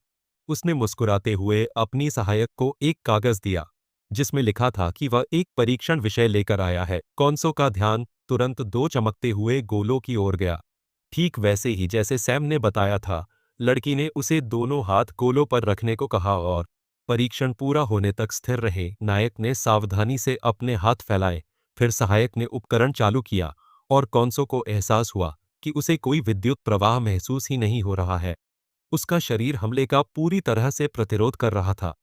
उसने मुस्कुराते हुए अपनी सहायक को एक कागज दिया, जिसमें लिखा था कि वह एक परीक्षण विषय लेकर आया है। कॉन्सो का ध्यान तुरंत दो चमकते हुए गोलों की ओर गया। ठीक वैसे ही जैसे सैम ने बताया था, लड़की ने उसे दोनों हाथ गोलों पर रखने को कहा और परीक्षण पूरा होने तक स्थिर रहे। नायक ने सावधानी से अपने हाथ फैलाए। फिर सहायक ने उपकरण चालू किया और कॉन्सो को एहसास हुआ कि उसे कोई विद्युत प्रवाह महसूस ही नहीं हो रहा है। उसका शरीर हमले का पूरी तरह से प्रतिरोध कर रहा था।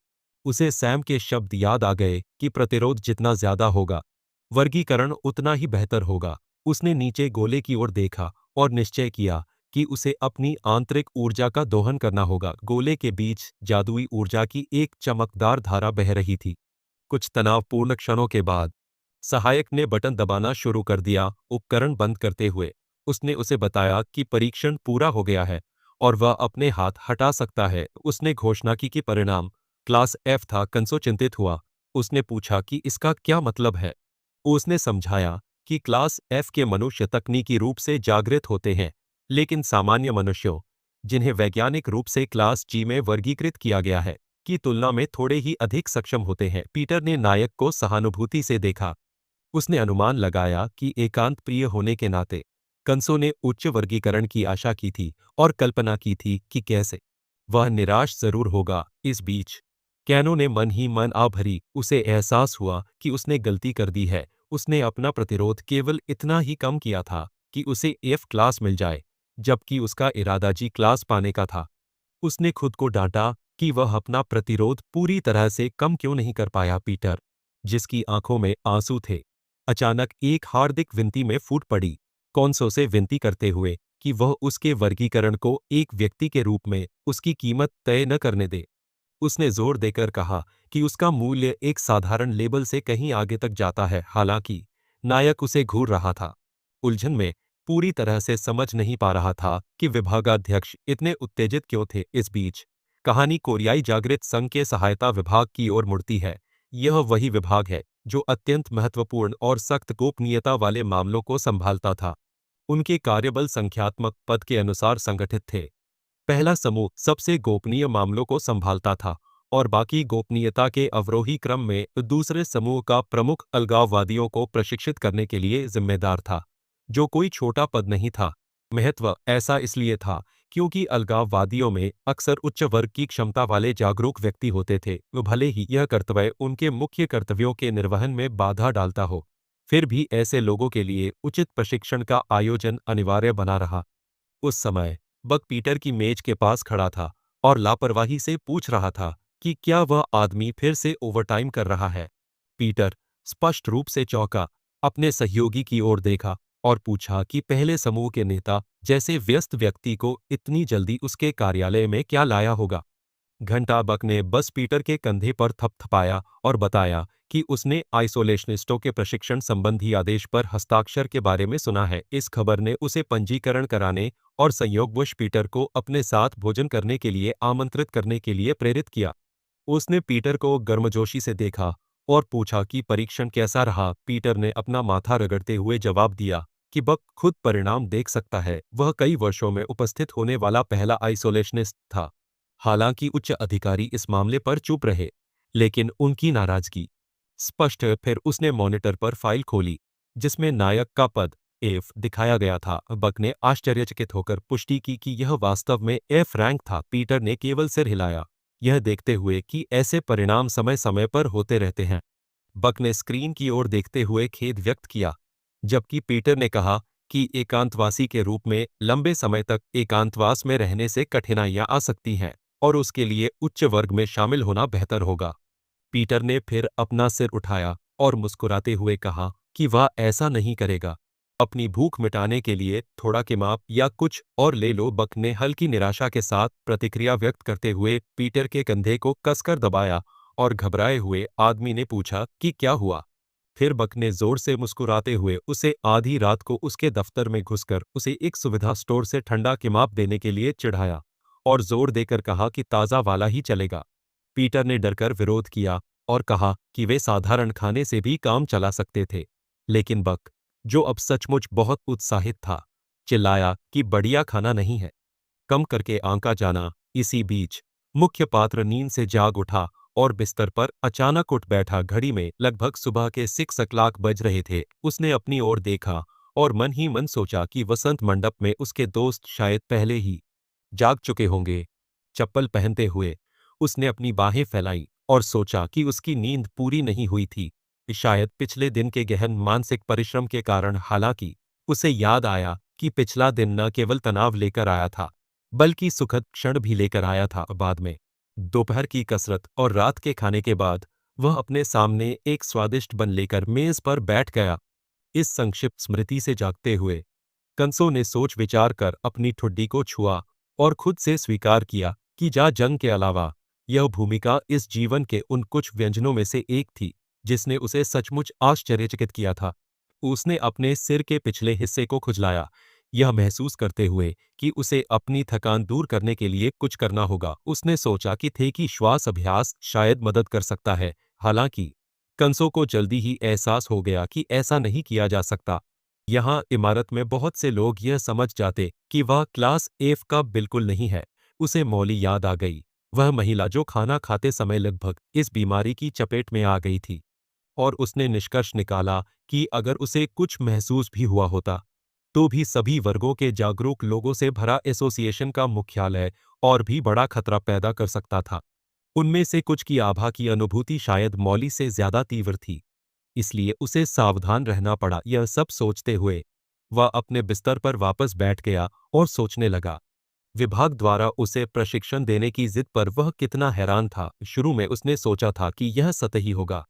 उसे सैम के शब्द याद आ गए कि प्रतिरोध जितना ज्यादा होगा, वर्गीकरण उतना ही बेहतर होगा। उसने नीचे गोले की ओर देखा और निश्चय किया कि उसे अपनी आंतरिक ऊर्जा का दोहन करना होगा। गोले के बीच जादुई ऊर्जा की एक चमकदार धारा बह रही थी। कुछ तनावपूर्ण क्षणों के बाद सहायक ने बटन दबाना शुरू कर दिया। उपकरण बंद करते हुए उसने उसे बताया कि परीक्षण पूरा हो गया है और वह अपने हाथ हटा सकता है। उसने घोषणा की कि परिणाम क्लास एफ था। कंसो चिंतित हुआ। उसने पूछा कि इसका क्या मतलब है। उसने समझाया कि क्लास एफ के मनुष्य तकनीकी रूप से जागृत होते हैं, लेकिन सामान्य मनुष्यों, जिन्हें वैज्ञानिक रूप से क्लास जी में वर्गीकृत किया गया है, की तुलना में थोड़े ही अधिक सक्षम होते हैं। पीटर ने नायक को सहानुभूति से देखा। उसने अनुमान लगाया कि एकांत प्रिय होने के नाते कंसो ने उच्च वर्गीकरण की आशा की थी और कल्पना की थी कि कैसे वह निराश जरूर होगा। इस बीच कैनो ने मन ही मन आ भरी। उसे एहसास हुआ कि उसने गलती कर दी है। उसने अपना प्रतिरोध केवल इतना ही कम किया था कि उसे एफ क्लास मिल जाए, जबकि उसका इरादा जी क्लास पाने का था। उसने खुद को डांटा कि वह अपना प्रतिरोध पूरी तरह से कम क्यों नहीं कर पाया। पीटर, जिसकी आंखों में आंसू थे, अचानक एक हार्दिक विनती में फूट पड़ी, कॉन्सो से विनती करते हुए कि वह उसके वर्गीकरण को एक व्यक्ति के रूप में उसकी कीमत तय न करने दे। उसने जोर देकर कहा कि उसका मूल्य एक साधारण लेबल से कहीं आगे तक जाता है। हालांकि नायक उसे घूर रहा था। उलझन में पूरी तरह से समझ नहीं पा रहा था कि विभागाध्यक्ष इतने उत्तेजित क्यों थे। इस बीच कहानी कोरियाई जागृत संघ के सहायता विभाग की ओर मुड़ती है। यह वही विभाग है जो अत्यंत महत्वपूर्ण और सख्त गोपनीयता वाले मामलों को संभालता था। उनके कार्यबल संख्यात्मक पद के अनुसार संगठित थे। पहला समूह सबसे गोपनीय मामलों को संभालता था और बाकी गोपनीयता के अवरोही क्रम में दूसरे समूह का प्रमुख अलगाववादियों को प्रशिक्षित करने के लिए जिम्मेदार था, जो कोई छोटा पद नहीं था। महत्व ऐसा इसलिए था क्योंकि अलगाववादियों में अक्सर उच्च वर्ग की क्षमता वाले जागरूक व्यक्ति होते थे। भले ही यह कर्तव्य उनके मुख्य कर्तव्यों के निर्वहन में बाधा डालता हो, फिर भी ऐसे लोगों के लिए उचित प्रशिक्षण का आयोजन अनिवार्य बना रहा। उस समय बक पीटर की मेज के पास खड़ा था और लापरवाही से पूछ रहा था कि क्या वह आदमी फिर से ओवरटाइम कर रहा है। पीटर स्पष्ट रूप से चौंका, अपने सहयोगी की ओर देखा और पूछा कि पहले समूह के नेता जैसे व्यस्त व्यक्ति को इतनी जल्दी उसके कार्यालय में क्या लाया होगा। घंटा बक ने बस पीटर के कंधे पर थपथपाया और बताया कि उसने आइसोलेशनिस्टों के प्रशिक्षण संबंधी आदेश पर हस्ताक्षर के बारे में सुना है। इस खबर ने उसे पंजीकरण कराने और संयोगवश पीटर को अपने साथ भोजन करने के लिए आमंत्रित करने के लिए प्रेरित किया। उसने पीटर को गर्मजोशी से देखा और पूछा कि परीक्षण कैसा रहा। पीटर ने अपना माथा रगड़ते हुए जवाब दिया कि बक खुद परिणाम देख सकता है। वह कई वर्षों में उपस्थित होने वाला पहला आइसोलेशनिस्ट था। हालांकि उच्च अधिकारी इस मामले पर चुप रहे, लेकिन उनकी नाराजगी स्पष्ट है। फिर उसने मॉनिटर पर फाइल खोली जिसमें नायक का पद एफ दिखाया गया था। बक ने आश्चर्यचकित होकर पुष्टि की कि यह वास्तव में एफ रैंक था। पीटर ने केवल सिर हिलाया, यह देखते हुए कि ऐसे परिणाम समय समय पर होते रहते हैं। बक ने स्क्रीन की ओर देखते हुए खेद व्यक्त किया, जबकि पीटर ने कहा कि एकांतवासी के रूप में लंबे समय तक एकांतवास में रहने से कठिनाइयां आ सकती हैं और उसके लिए उच्च वर्ग में शामिल होना बेहतर होगा। पीटर ने फिर अपना सिर उठाया और मुस्कुराते हुए कहा कि वह ऐसा नहीं करेगा। अपनी भूख मिटाने के लिए थोड़ा किमाप या कुछ और ले लो। बक ने हल्की निराशा के साथ प्रतिक्रिया व्यक्त करते हुए पीटर के कंधे को कसकर दबाया और घबराए हुए आदमी ने पूछा कि क्या हुआ। फिर बक ने जोर से मुस्कुराते हुए उसे आधी रात को उसके दफ्तर में घुसकर उसे एक सुविधा स्टोर से ठंडा किमाप देने के लिए चिढ़ाया और जोर देकर कहा कि ताज़ा वाला ही चलेगा। पीटर ने डरकर विरोध किया और कहा कि वे साधारण खाने से भी काम चला सकते थे, लेकिन बक, जो अब सचमुच बहुत उत्साहित था, चिल्लाया कि बढ़िया खाना नहीं है, कम करके आंका जाना। इसी बीच मुख्य पात्र नींद से जाग उठा और बिस्तर पर अचानक उठ बैठा। घड़ी में लगभग सुबह के 6 o'clock बज रहे थे। उसने अपनी ओर देखा और मन ही मन सोचा कि वसंत मंडप में उसके दोस्त शायद पहले ही जाग चुके होंगे। चप्पल पहनते हुए उसने अपनी बाहें फैलाईं और सोचा कि उसकी नींद पूरी नहीं हुई थी, शायद पिछले दिन के गहन मानसिक परिश्रम के कारण। हालांकि उसे याद आया कि पिछला दिन न केवल तनाव लेकर आया था, बल्कि सुखद क्षण भी लेकर आया था। बाद में दोपहर की कसरत और रात के खाने के बाद वह अपने सामने एक स्वादिष्ट बन लेकर मेज पर बैठ गया। इस संक्षिप्त स्मृति से जागते हुए कंसो ने सोच विचार कर अपनी ठुड्डी को छुआ और खुद से स्वीकार किया कि जा जंग के अलावा यह भूमिका इस जीवन के उन कुछ व्यंजनों में से एक थी जिसने उसे सचमुच आश्चर्यचकित किया था। उसने अपने सिर के पिछले हिस्से को खुजलाया, यह महसूस करते हुए कि उसे अपनी थकान दूर करने के लिए कुछ करना होगा। उसने सोचा कि थे कि श्वास अभ्यास शायद मदद कर सकता है। हालांकि कंसो को जल्दी ही एहसास हो गया कि ऐसा नहीं किया जा सकता। यहाँ इमारत में बहुत से लोग यह समझ जाते कि वह क्लास एफ का बिल्कुल नहीं है। उसे मौली याद आ गई, वह महिला जो खाना खाते समय लगभग इस बीमारी की चपेट में आ गई थी। और उसने निष्कर्ष निकाला कि अगर उसे कुछ महसूस भी हुआ होता तो भी सभी वर्गों के जागरूक लोगों से भरा एसोसिएशन का मुख्यालय और भी बड़ा खतरा पैदा कर सकता था। उनमें से कुछ की आभा की अनुभूति शायद मौली से ज्यादा तीव्र थी, इसलिए उसे सावधान रहना पड़ा। यह सब सोचते हुए वह अपने बिस्तर पर वापस बैठ गया और सोचने लगा। विभाग द्वारा उसे प्रशिक्षण देने की जिद पर वह कितना हैरान था। शुरू में उसने सोचा था कि यह सतही होगा,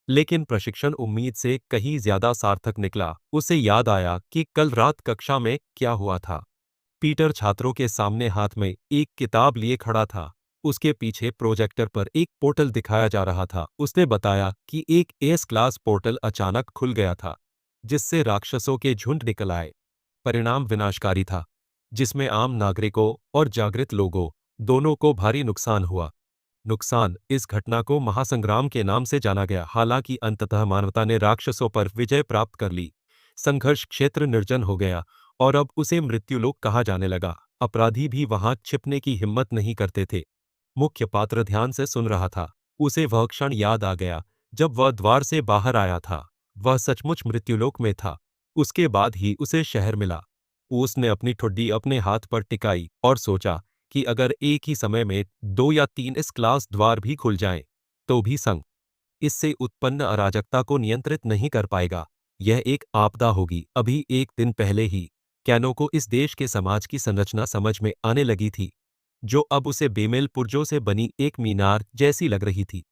लेकिन प्रशिक्षण उम्मीद से कहीं ज्यादा सार्थक निकला। उसे याद आया कि कल रात कक्षा में क्या हुआ था। पीटर छात्रों के सामने हाथ में एक किताब लिए खड़ा था। उसके पीछे प्रोजेक्टर पर एक पोर्टल दिखाया जा रहा था। उसने बताया कि एक एस क्लास पोर्टल अचानक खुल गया था, जिससे राक्षसों के झुंड निकल आए। परिणाम विनाशकारी था, जिसमें आम नागरिकों और जागृत लोगों दोनों को भारी नुकसान हुआ। इस घटना को महासंग्राम के नाम से जाना गया। हालांकि अंततः मानवता ने राक्षसों पर विजय प्राप्त कर ली। संघर्ष क्षेत्र निर्जन हो गया और अब उसे मृत्युलोक कहा जाने लगा। अपराधी भी वहां छिपने की हिम्मत नहीं करते थे। मुख्य पात्र ध्यान से सुन रहा था। उसे वह क्षण याद आ गया जब वह द्वार से बाहर आया था। वह सचमुच मृत्युलोक में था। उसके बाद ही उसे शहर मिला। उसने अपनी ठुड्डी अपने हाथ पर टिकाई और सोचा कि अगर एक ही समय में 2 या 3 इस क्लास द्वार भी खुल जाएं, तो भी संघ इससे उत्पन्न अराजकता को नियंत्रित नहीं कर पाएगा। यह एक आपदा होगी। अभी एक दिन पहले ही कैनो को इस देश के समाज की संरचना समझ में आने लगी थी, जो अब उसे बेमेल पुर्जों से बनी एक मीनार जैसी लग रही थी।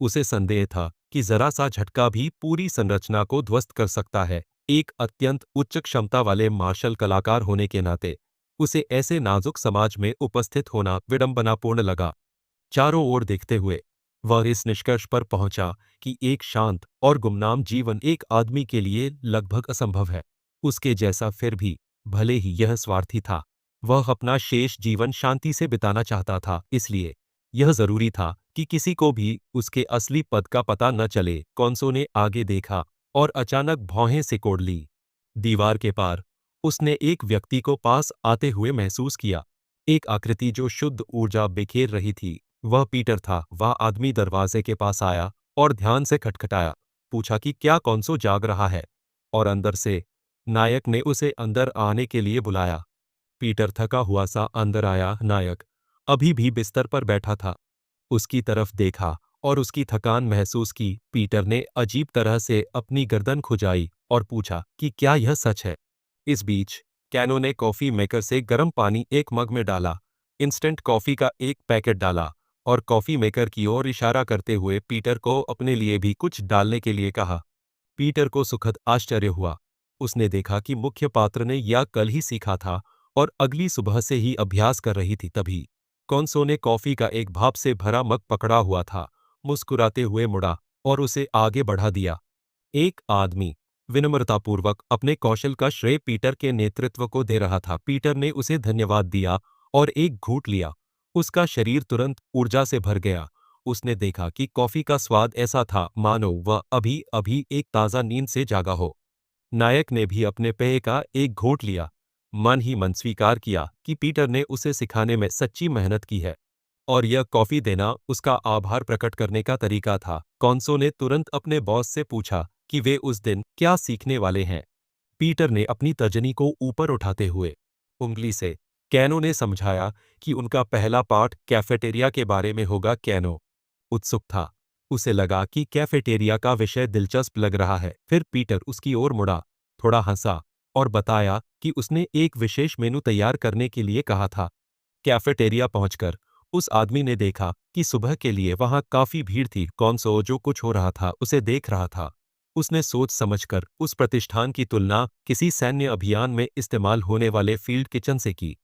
उसे संदेह था कि जरा सा झटका भी पूरी संरचना को ध्वस्त कर सकता है। एक अत्यंत उच्च क्षमता वाले मार्शल कलाकार होने के नाते उसे ऐसे नाजुक समाज में उपस्थित होना विडंबनापूर्ण लगा। चारों ओर देखते हुए वह इस निष्कर्ष पर पहुंचा कि एक शांत और गुमनाम जीवन एक आदमी के लिए लगभग असंभव है। उसके जैसा फिर भी, भले ही यह स्वार्थी था, वह अपना शेष जीवन शांति से बिताना चाहता था। इसलिए यह जरूरी था कि किसी को भी उसके असली पद का पता न चले। कॉन्सो ने आगे देखा और अचानक भौहें सिकोड़ ली। दीवार के पार उसने एक व्यक्ति को पास आते हुए महसूस किया, एक आकृति जो शुद्ध ऊर्जा बिखेर रही थी। वह पीटर था। वह आदमी दरवाजे के पास आया और ध्यान से खटखटाया। पूछा कि क्या कौनसो जाग रहा है, और अंदर से नायक ने उसे अंदर आने के लिए बुलाया। पीटर थका हुआ सा अंदर आया। नायक अभी भी बिस्तर पर बैठा था। उसकी तरफ देखा और उसकी थकान महसूस की। पीटर ने अजीब तरह से अपनी गर्दन खुजाई और पूछा कि क्या यह सच है। इस बीच कैनो ने कॉफी मेकर से गर्म पानी एक मग में डाला, इंस्टेंट कॉफी का एक पैकेट डाला और कॉफी मेकर की ओर इशारा करते हुए पीटर को अपने लिए भी कुछ डालने के लिए कहा। पीटर को सुखद आश्चर्य हुआ। उसने देखा कि मुख्य पात्र ने यह कल ही सीखा था और अगली सुबह से ही अभ्यास कर रही थी। तभी कॉन्सो ने कॉफी का एक भाप से भरा मग पकड़ा हुआ था, मुस्कुराते हुए मुड़ा और उसे आगे बढ़ा दिया। एक आदमी विनम्रतापूर्वक अपने कौशल का श्रेय पीटर के नेतृत्व को दे रहा था। पीटर ने उसे धन्यवाद दिया और एक घूंट लिया। उसका शरीर तुरंत ऊर्जा से भर गया। उसने देखा कि कॉफी का स्वाद ऐसा था मानो वह अभी अभी एक ताज़ा नींद से जागा हो। नायक ने भी अपने पेय का एक घूंट लिया, मन ही मन स्वीकार किया कि पीटर ने उसे सिखाने में सच्ची मेहनत की है और यह कॉफी देना उसका आभार प्रकट करने का तरीका था। कॉन्सो ने तुरंत अपने बॉस से पूछा कि वे उस दिन क्या सीखने वाले हैं। पीटर ने अपनी तर्जनी को ऊपर उठाते हुए उंगली से कैनो ने समझाया कि उनका पहला पाठ कैफेटेरिया के बारे में होगा। कैनो उत्सुक था उसे लगा कि कैफेटेरिया का विषय दिलचस्प लग रहा है। फिर पीटर उसकी ओर मुड़ा, थोड़ा हंसा और बताया कि उसने एक विशेष मेनू तैयार करने के लिए कहा था। कैफेटेरिया पहुंचकर उस आदमी ने देखा कि सुबह के लिए वहां काफी भीड़ थी। कौनसो जो कुछ हो रहा था उसे देख रहा था। उसने सोच समझकर उस प्रतिष्ठान की तुलना किसी सैन्य अभियान में इस्तेमाल होने वाले फील्ड किचन से की।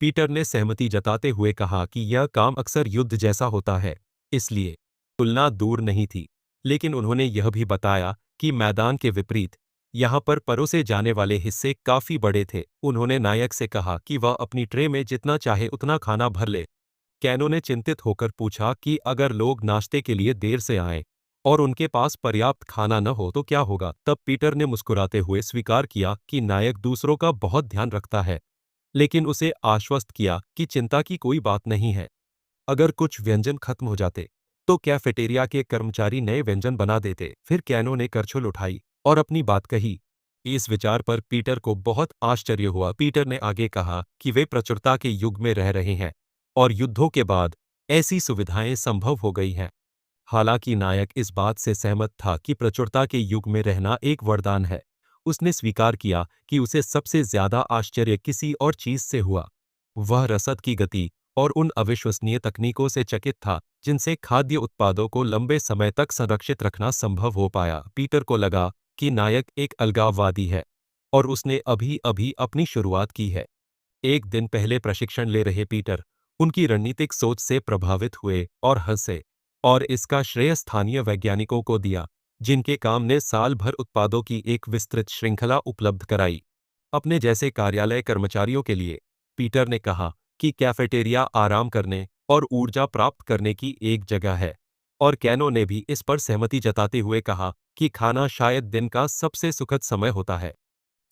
पीटर ने सहमति जताते हुए कहा कि यह काम अक्सर युद्ध जैसा होता है, इसलिए तुलना दूर नहीं थी। लेकिन उन्होंने यह भी बताया कि मैदान के विपरीत यहाँ पर परोसे जाने वाले हिस्से काफी बड़े थे। उन्होंने नायक से कहा कि वह अपनी ट्रे में जितना चाहे उतना खाना भर ले। कैनो ने चिंतित होकर पूछा कि अगर लोग नाश्ते के लिए देर से आएं और उनके पास पर्याप्त खाना न हो तो क्या होगा। तब पीटर ने मुस्कुराते हुए स्वीकार किया कि नायक दूसरों का बहुत ध्यान रखता है, लेकिन उसे आश्वस्त किया कि चिंता की कोई बात नहीं है। अगर कुछ व्यंजन खत्म हो जाते तो कैफेटेरिया के कर्मचारी नए व्यंजन बना देते। फिर कैनो ने करछुल उठाई और अपनी बात कही। इस विचार पर पीटर को बहुत आश्चर्य हुआ। पीटर ने आगे कहा कि वे प्रचुरता के युग में रह रहे हैं और युद्धों के बाद ऐसी सुविधाएं संभव हो गई हैं। हालांकि नायक इस बात से सहमत था कि प्रचुरता के युग में रहना एक वरदान है। उसने स्वीकार किया कि उसे सबसे ज्यादा आश्चर्य किसी और चीज से हुआ। वह रसद की गति और उन अविश्वसनीय तकनीकों से चकित था जिनसे खाद्य उत्पादों को लंबे समय तक संरक्षित रखना संभव हो पाया। पीटर को लगा कि नायक एक अलगाववादी है और उसने अभी-अभी अपनी शुरुआत की है। एक दिन पहले प्रशिक्षण ले रहे पीटर उनकी रणनीतिक सोच से प्रभावित हुए और हंसे, और इसका श्रेय स्थानीय वैज्ञानिकों को दिया जिनके काम ने साल भर उत्पादों की एक विस्तृत श्रृंखला उपलब्ध कराई। अपने जैसे कार्यालय कर्मचारियों के लिए पीटर ने कहा कि कैफेटेरिया आराम करने और ऊर्जा प्राप्त करने की एक जगह है, और कैनो ने भी इस पर सहमति जताते हुए कहा कि खाना शायद दिन का सबसे सुखद समय होता है।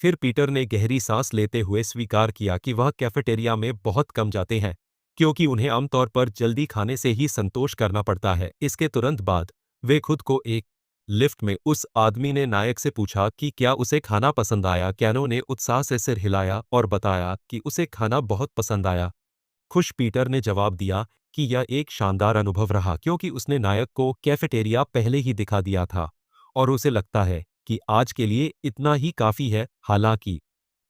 फिर पीटर ने गहरी सांस लेते हुए स्वीकार किया कि वह कैफेटेरिया में बहुत कम जाते हैं, क्योंकि उन्हें आमतौर पर जल्दी खाने से ही संतोष करना पड़ता है। इसके तुरंत बाद वे खुद को एक लिफ्ट में उस आदमी ने नायक से पूछा कि क्या उसे खाना पसंद आया। कैनो ने उत्साह से सिर हिलाया और बताया कि उसे खाना बहुत पसंद आया। खुश पीटर ने जवाब दिया कि यह एक शानदार अनुभव रहा, क्योंकि उसने नायक को कैफेटेरिया पहले ही दिखा दिया था और उसे लगता है कि आज के लिए इतना ही काफी है। हालांकि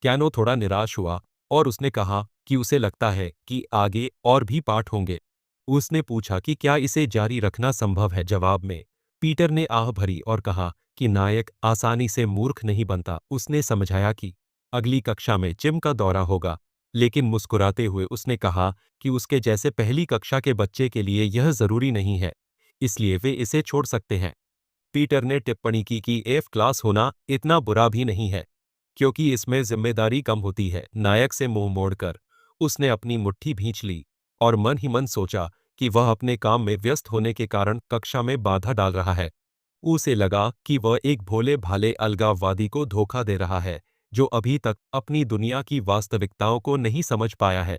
कैनो थोड़ा निराश हुआ और उसने कहा कि उसे लगता है कि आगे और भी पाठ होंगे। उसने पूछा कि क्या इसे जारी रखना संभव है। जवाब में पीटर ने आह भरी और कहा कि नायक आसानी से मूर्ख नहीं बनता। उसने समझाया कि अगली कक्षा में जिम का दौरा होगा, लेकिन मुस्कुराते हुए उसने कहा कि उसके जैसे पहली कक्षा के बच्चे के लिए यह जरूरी नहीं है, इसलिए वे इसे छोड़ सकते हैं। पीटर ने टिप्पणी की कि एफ क्लास होना इतना बुरा भी नहीं है, क्योंकि इसमें जिम्मेदारी कम होती है। नायक से मुंह मोड़कर उसने अपनी मुट्ठी भींच ली और मन ही मन सोचा कि वह अपने काम में व्यस्त होने के कारण कक्षा में बाधा डाल रहा है। उसे लगा कि वह एक भोले भाले अलगाववादी को धोखा दे रहा है जो अभी तक अपनी दुनिया की वास्तविकताओं को नहीं समझ पाया है।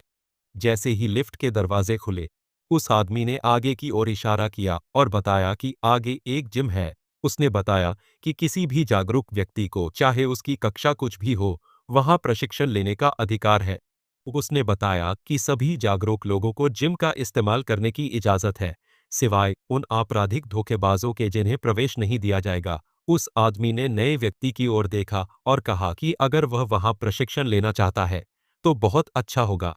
जैसे ही लिफ्ट के दरवाजे खुले, उस आदमी ने आगे की ओर इशारा किया और बताया कि आगे एक जिम है। उसने बताया कि किसी भी जागरूक व्यक्ति को, चाहे उसकी कक्षा कुछ भी हो, वहां प्रशिक्षण लेने का अधिकार है। उसने बताया कि सभी जागरूक लोगों को जिम का इस्तेमाल करने की इजाजत है, सिवाय उन आपराधिक धोखेबाजों के जिन्हें प्रवेश नहीं दिया जाएगा। उस आदमी ने नए व्यक्ति की ओर देखा और कहा कि अगर वह वहां प्रशिक्षण लेना चाहता है तो बहुत अच्छा होगा।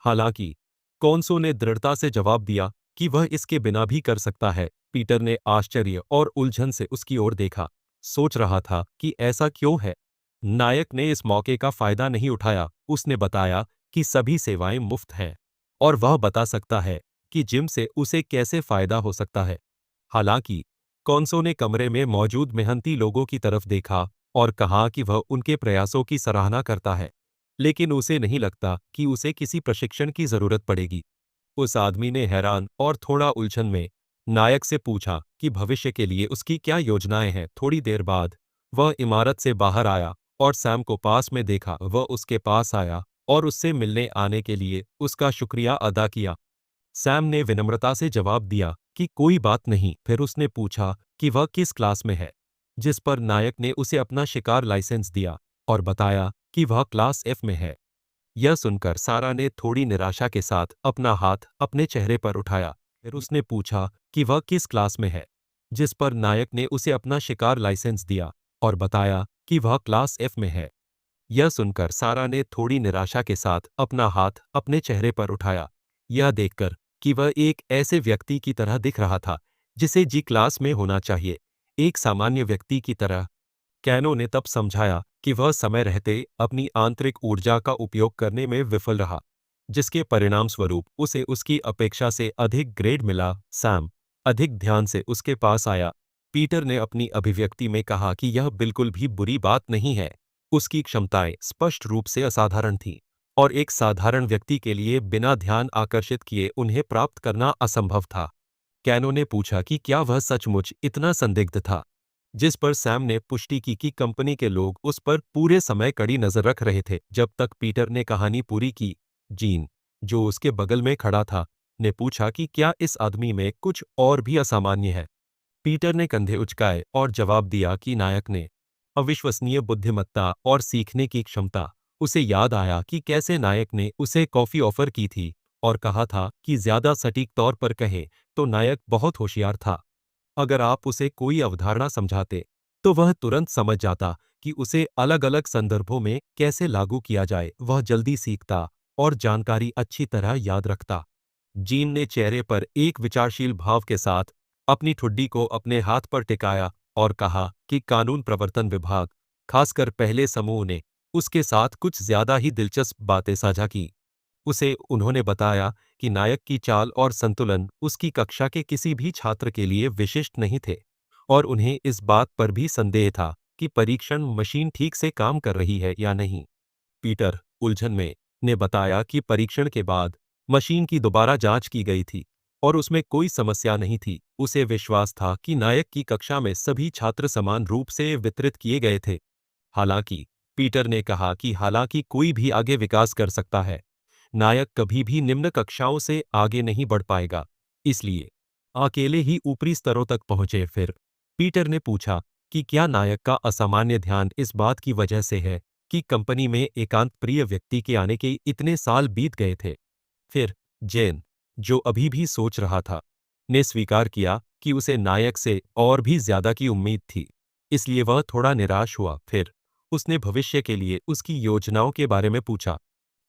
हालांकि कौनसो ने दृढ़ता से जवाब दिया कि वह इसके बिना भी कर सकता है। पीटर ने आश्चर्य और उलझन से उसकी ओर देखा, सोच रहा था कि ऐसा क्यों है। नायक ने इस मौके का फायदा नहीं उठाया। उसने बताया कि सभी सेवाएं मुफ्त हैं और वह बता सकता है कि जिम से उसे कैसे फायदा हो सकता है। हालांकि कौनसो ने कमरे में मौजूद मेहनती लोगों की तरफ देखा और कहा कि वह उनके प्रयासों की सराहना करता है, लेकिन उसे नहीं लगता कि उसे किसी प्रशिक्षण की जरूरत पड़ेगी। उस आदमी ने हैरान और थोड़ा उलझन में नायक से पूछा कि भविष्य के लिए उसकी क्या योजनाएं हैं। थोड़ी देर बाद वह इमारत से बाहर आया और सैम को पास में देखा। वह उसके पास आया और उससे मिलने आने के लिए उसका शुक्रिया अदा किया। सैम ने विनम्रता से जवाब दिया कि कोई बात नहीं। फिर उसने पूछा कि वह किस क्लास में है, जिस पर नायक ने उसे अपना शिकार लाइसेंस दिया और बताया कि वह क्लास एफ में है। यह सुनकर सारा ने थोड़ी निराशा के साथ अपना हाथ अपने चेहरे पर उठाया। फिर उसने पूछा कि वह किस क्लास में है। जिस पर नायक ने उसे अपना शिकार लाइसेंस दिया और बताया कि वह क्लास एफ में है। यह सुनकर सारा ने थोड़ी निराशा के साथ अपना हाथ अपने चेहरे पर उठाया, यह देखकर कि वह एक ऐसे व्यक्ति की तरह दिख रहा था जिसे जी क्लास में होना चाहिए, एक सामान्य व्यक्ति की तरह। कैनो ने तब समझाया कि वह समय रहते अपनी आंतरिक ऊर्जा का उपयोग करने में विफल रहा, जिसके परिणामस्वरूप उसे उसकी अपेक्षा से अधिक ग्रेड मिला। सैम अधिक ध्यान से उसके पास आया। पीटर ने अपनी अभिव्यक्ति में कहा कि यह बिल्कुल भी बुरी बात नहीं है। उसकी क्षमताएं स्पष्ट रूप से असाधारण थीं और एक साधारण व्यक्ति के लिए बिना ध्यान आकर्षित किए उन्हें प्राप्त करना असंभव था। कैनो ने पूछा कि क्या वह सचमुच इतना संदिग्ध था, जिस पर सैम ने पुष्टि की कि कंपनी के लोग उस पर पूरे समय कड़ी नजर रख रहे थे। जब तक पीटर ने कहानी पूरी की, जीन, जो उसके बगल में खड़ा था, ने पूछा कि क्या इस आदमी में कुछ और भी असामान्य है। पीटर ने कंधे उचकाए और जवाब दिया कि नायक ने अविश्वसनीय बुद्धिमत्ता और सीखने की क्षमता। उसे याद आया कि कैसे नायक ने उसे कॉफी ऑफर की थी और कहा था कि ज्यादा सटीक तौर पर कहे तो नायक बहुत होशियार था। अगर आप उसे कोई अवधारणा समझाते, तो वह तुरंत समझ जाता कि उसे अलग-अलग संदर्भों में कैसे लागू किया जाए। वह जल्दी सीखता और जानकारी अच्छी तरह याद रखता। जीन ने चेहरे पर एक विचारशील भाव के साथ अपनी ठुड्डी को अपने हाथ पर टिकाया और कहा कि कानून प्रवर्तन विभाग, खासकर पहले समूह ने उसके साथ कुछ ज्यादा ही दिलचस्प बातें साझा की। उसे उन्होंने बताया कि नायक की चाल और संतुलन उसकी कक्षा के किसी भी छात्र के लिए विशिष्ट नहीं थे और उन्हें इस बात पर भी संदेह था कि परीक्षण मशीन ठीक से काम कर रही है या नहीं। पीटर, उलझन में, ने बताया कि परीक्षण के बाद मशीन की दोबारा जांच की गई थी और उसमें कोई समस्या नहीं थी। उसे विश्वास था कि नायक की कक्षा में सभी छात्र समान रूप से वितरित किए गए थे। हालांकि पीटर ने कहा कि हालांकि कोई भी आगे विकास कर सकता है, नायक कभी भी निम्न कक्षाओं से आगे नहीं बढ़ पाएगा, इसलिए अकेले ही ऊपरी स्तरों तक पहुंचे। फिर पीटर ने पूछा कि क्या नायक का असामान्य ध्यान इस बात की वजह से है कि कंपनी में एकांत प्रिय व्यक्ति के आने के इतने साल बीत गए थे। फिर जेन, जो अभी भी सोच रहा था, ने स्वीकार किया कि उसे नायक से और भी ज्यादा की उम्मीद थी, इसलिए वह थोड़ा निराश हुआ। फिर उसने भविष्य के लिए उसकी योजनाओं के बारे में पूछा।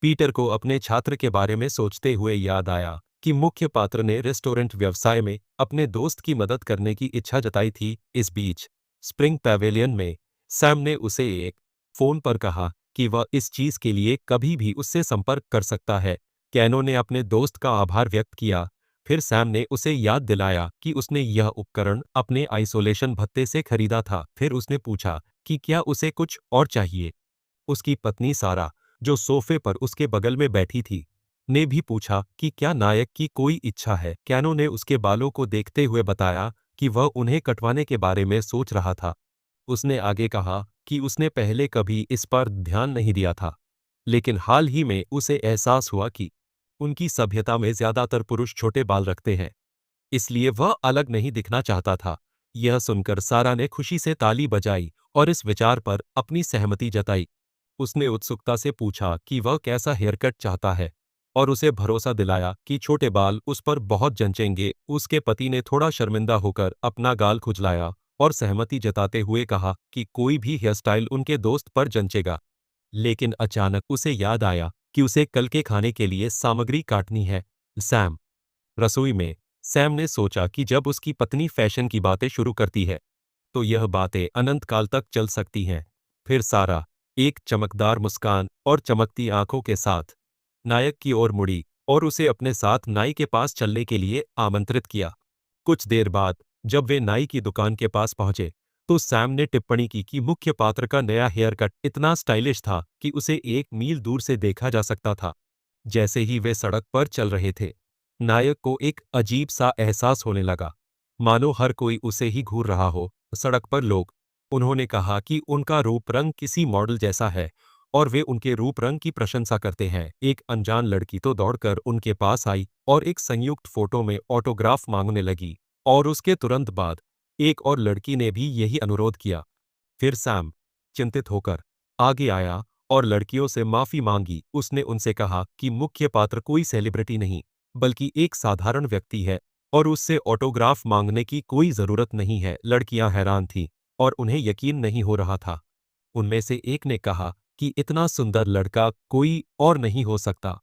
पीटर को अपने छात्र के बारे में सोचते हुए याद आया कि मुख्य पात्र ने रेस्टोरेंट व्यवसाय में अपने दोस्त की मदद करने की इच्छा जताई थी। इस बीच स्प्रिंग पैवेलियन में सैम ने उसे एक फोन पर कहा कि वह इस चीज के लिए कभी भी उससे संपर्क कर सकता है। कैनो ने अपने दोस्त का आभार व्यक्त किया। फिर सैम ने उसे याद दिलाया कि उसने यह उपकरण अपने आइसोलेशन भत्ते से खरीदा था। फिर उसने पूछा कि क्या उसे कुछ और चाहिए। उसकी पत्नी सारा, जो सोफे पर उसके बगल में बैठी थी, ने भी पूछा कि क्या नायक की कोई इच्छा है। कैनो ने उसके बालों को देखते हुए बताया कि वह उन्हें कटवाने के बारे में सोच रहा था। उसने आगे कहा कि उसने पहले कभी इस पर ध्यान नहीं दिया था, लेकिन हाल ही में उसे एहसास हुआ कि उनकी सभ्यता में ज्यादातर पुरुष छोटे बाल रखते हैं, इसलिए वह अलग नहीं दिखना चाहता था। यह सुनकर सारा ने खुशी से ताली बजाई और इस विचार पर अपनी सहमति जताई। उसने उत्सुकता से पूछा कि वह कैसा हेयरकट चाहता है और उसे भरोसा दिलाया कि छोटे बाल उस पर बहुत जंचेंगे। उसके पति ने थोड़ा शर्मिंदा होकर अपना गाल खुजलाया और सहमति जताते हुए कहा कि कोई भी हेयरस्टाइल उनके दोस्त पर जंचेगा। लेकिन अचानक उसे याद आया कि उसे कल के खाने के लिए सामग्री काटनी है। सैम, रसोई में, सैम ने सोचा कि जब उसकी पत्नी फैशन की बातें शुरू करती है, तो यह बातें अनंत काल तक चल सकती हैं। फिर सारा, एक चमकदार मुस्कान और चमकती आंखों के साथ, नायक की ओर मुड़ी और उसे अपने साथ नाई के पास चलने के लिए आमंत्रित किया। कुछ देर बाद, जब वे नाई की दुकान के पास पहुंचे, तो सैम ने टिप्पणी की कि मुख्य पात्र का नया हेयर कट इतना स्टाइलिश था कि उसे 1 मील दूर से देखा जा सकता था। जैसे ही वे सड़क पर चल रहे थे, नायक को एक अजीब सा एहसास होने लगा, मानो हर कोई उसे ही घूर रहा हो। सड़क पर लोग, उन्होंने कहा कि उनका रूप रंग किसी मॉडल जैसा है और वे उनके रूप रंग की प्रशंसा करते हैं। एक अनजान लड़की तो दौड़कर उनके पास आई और एक संयुक्त फोटो में ऑटोग्राफ मांगने लगी और उसके तुरंत बाद एक और लड़की ने भी यही अनुरोध किया। फिर सैम, चिंतित होकर, आगे आया और लड़कियों से माफी मांगी। उसने उनसे कहा कि मुख्य पात्र कोई सेलिब्रिटी नहीं, बल्कि एक साधारण व्यक्ति है और उससे ऑटोग्राफ मांगने की कोई जरूरत नहीं है। लड़कियां हैरान थीं और उन्हें यकीन नहीं हो रहा था। उनमें से एक ने कहा कि इतना सुंदर लड़का कोई और नहीं हो सकता।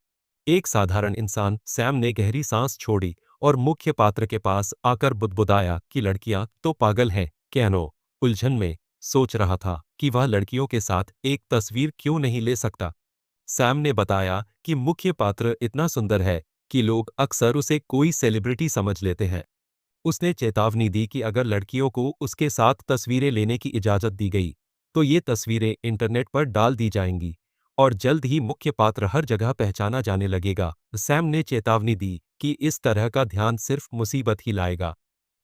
एक साधारण इंसान। सैम ने गहरी सांस छोड़ी और मुख्य पात्र के पास आकर बुदबुदाया कि लड़कियां तो पागल हैं। कैनो उलझन में सोच रहा था कि वह लड़कियों के साथ एक तस्वीर क्यों नहीं ले सकता। सैम ने बताया कि मुख्य पात्र इतना सुंदर है कि लोग अक्सर उसे कोई सेलिब्रिटी समझ लेते हैं। उसने चेतावनी दी कि अगर लड़कियों को उसके साथ तस्वीरें लेने की इजाज़त दी गई, तो ये तस्वीरें इंटरनेट पर डाल दी जाएंगी और जल्द ही मुख्य पात्र हर जगह पहचाना जाने लगेगा। सैम ने चेतावनी दी कि इस तरह का ध्यान सिर्फ मुसीबत ही लाएगा।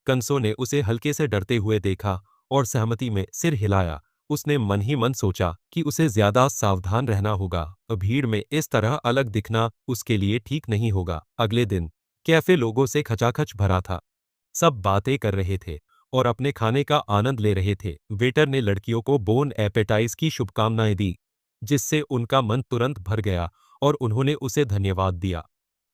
कंसो ने उसे हल्के से डरते हुए देखा और सहमति में सिर हिलाया। उसने मन ही मन सोचा कि उसे ज्यादा सावधान रहना होगा। भीड़ में इस तरह अलग दिखना उसके लिए ठीक नहीं होगा। अगले दिन कैफे लोगों से खचाखच भरा था। सब बातें कर रहे थे और अपने खाने का आनंद ले रहे थे। वेटर ने लड़कियों को बोन एपेटाइज की शुभकामनाएं दी, जिससे उनका मन तुरंत भर गया और उन्होंने उसे धन्यवाद दिया।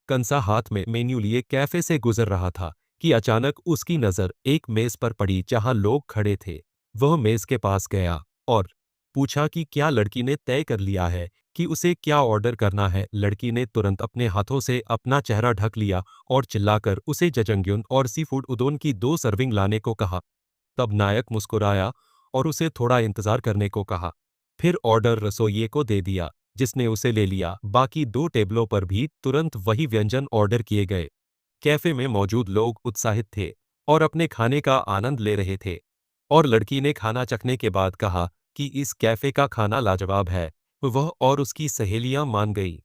कंसा हाथ में मेन्यू लिए कैफे से गुजर रहा था कि अचानक उसकी नजर एक मेज पर पड़ी जहां लोग खड़े थे। वह मेज के पास गया और पूछा कि क्या लड़की ने तय कर लिया है कि उसे क्या ऑर्डर करना है। लड़की ने तुरंत अपने हाथों से अपना चेहरा ढक लिया और चिल्लाकर उसे जजंग्युन और सी फूड उदोन की 2 सर्विंग लाने को कहा। तब नायक मुस्कुराया और उसे थोड़ा इंतजार करने को कहा। फिर ऑर्डर रसोइये को दे दिया, जिसने उसे ले लिया। बाकी 2 टेबलों पर भी तुरंत वही व्यंजन ऑर्डर किए गए। कैफे में मौजूद लोग उत्साहित थे और अपने खाने का आनंद ले रहे थे। और लड़की ने खाना चखने के बाद कहा कि इस कैफे का खाना लाजवाब है। वह और उसकी सहेलियां मान गईं।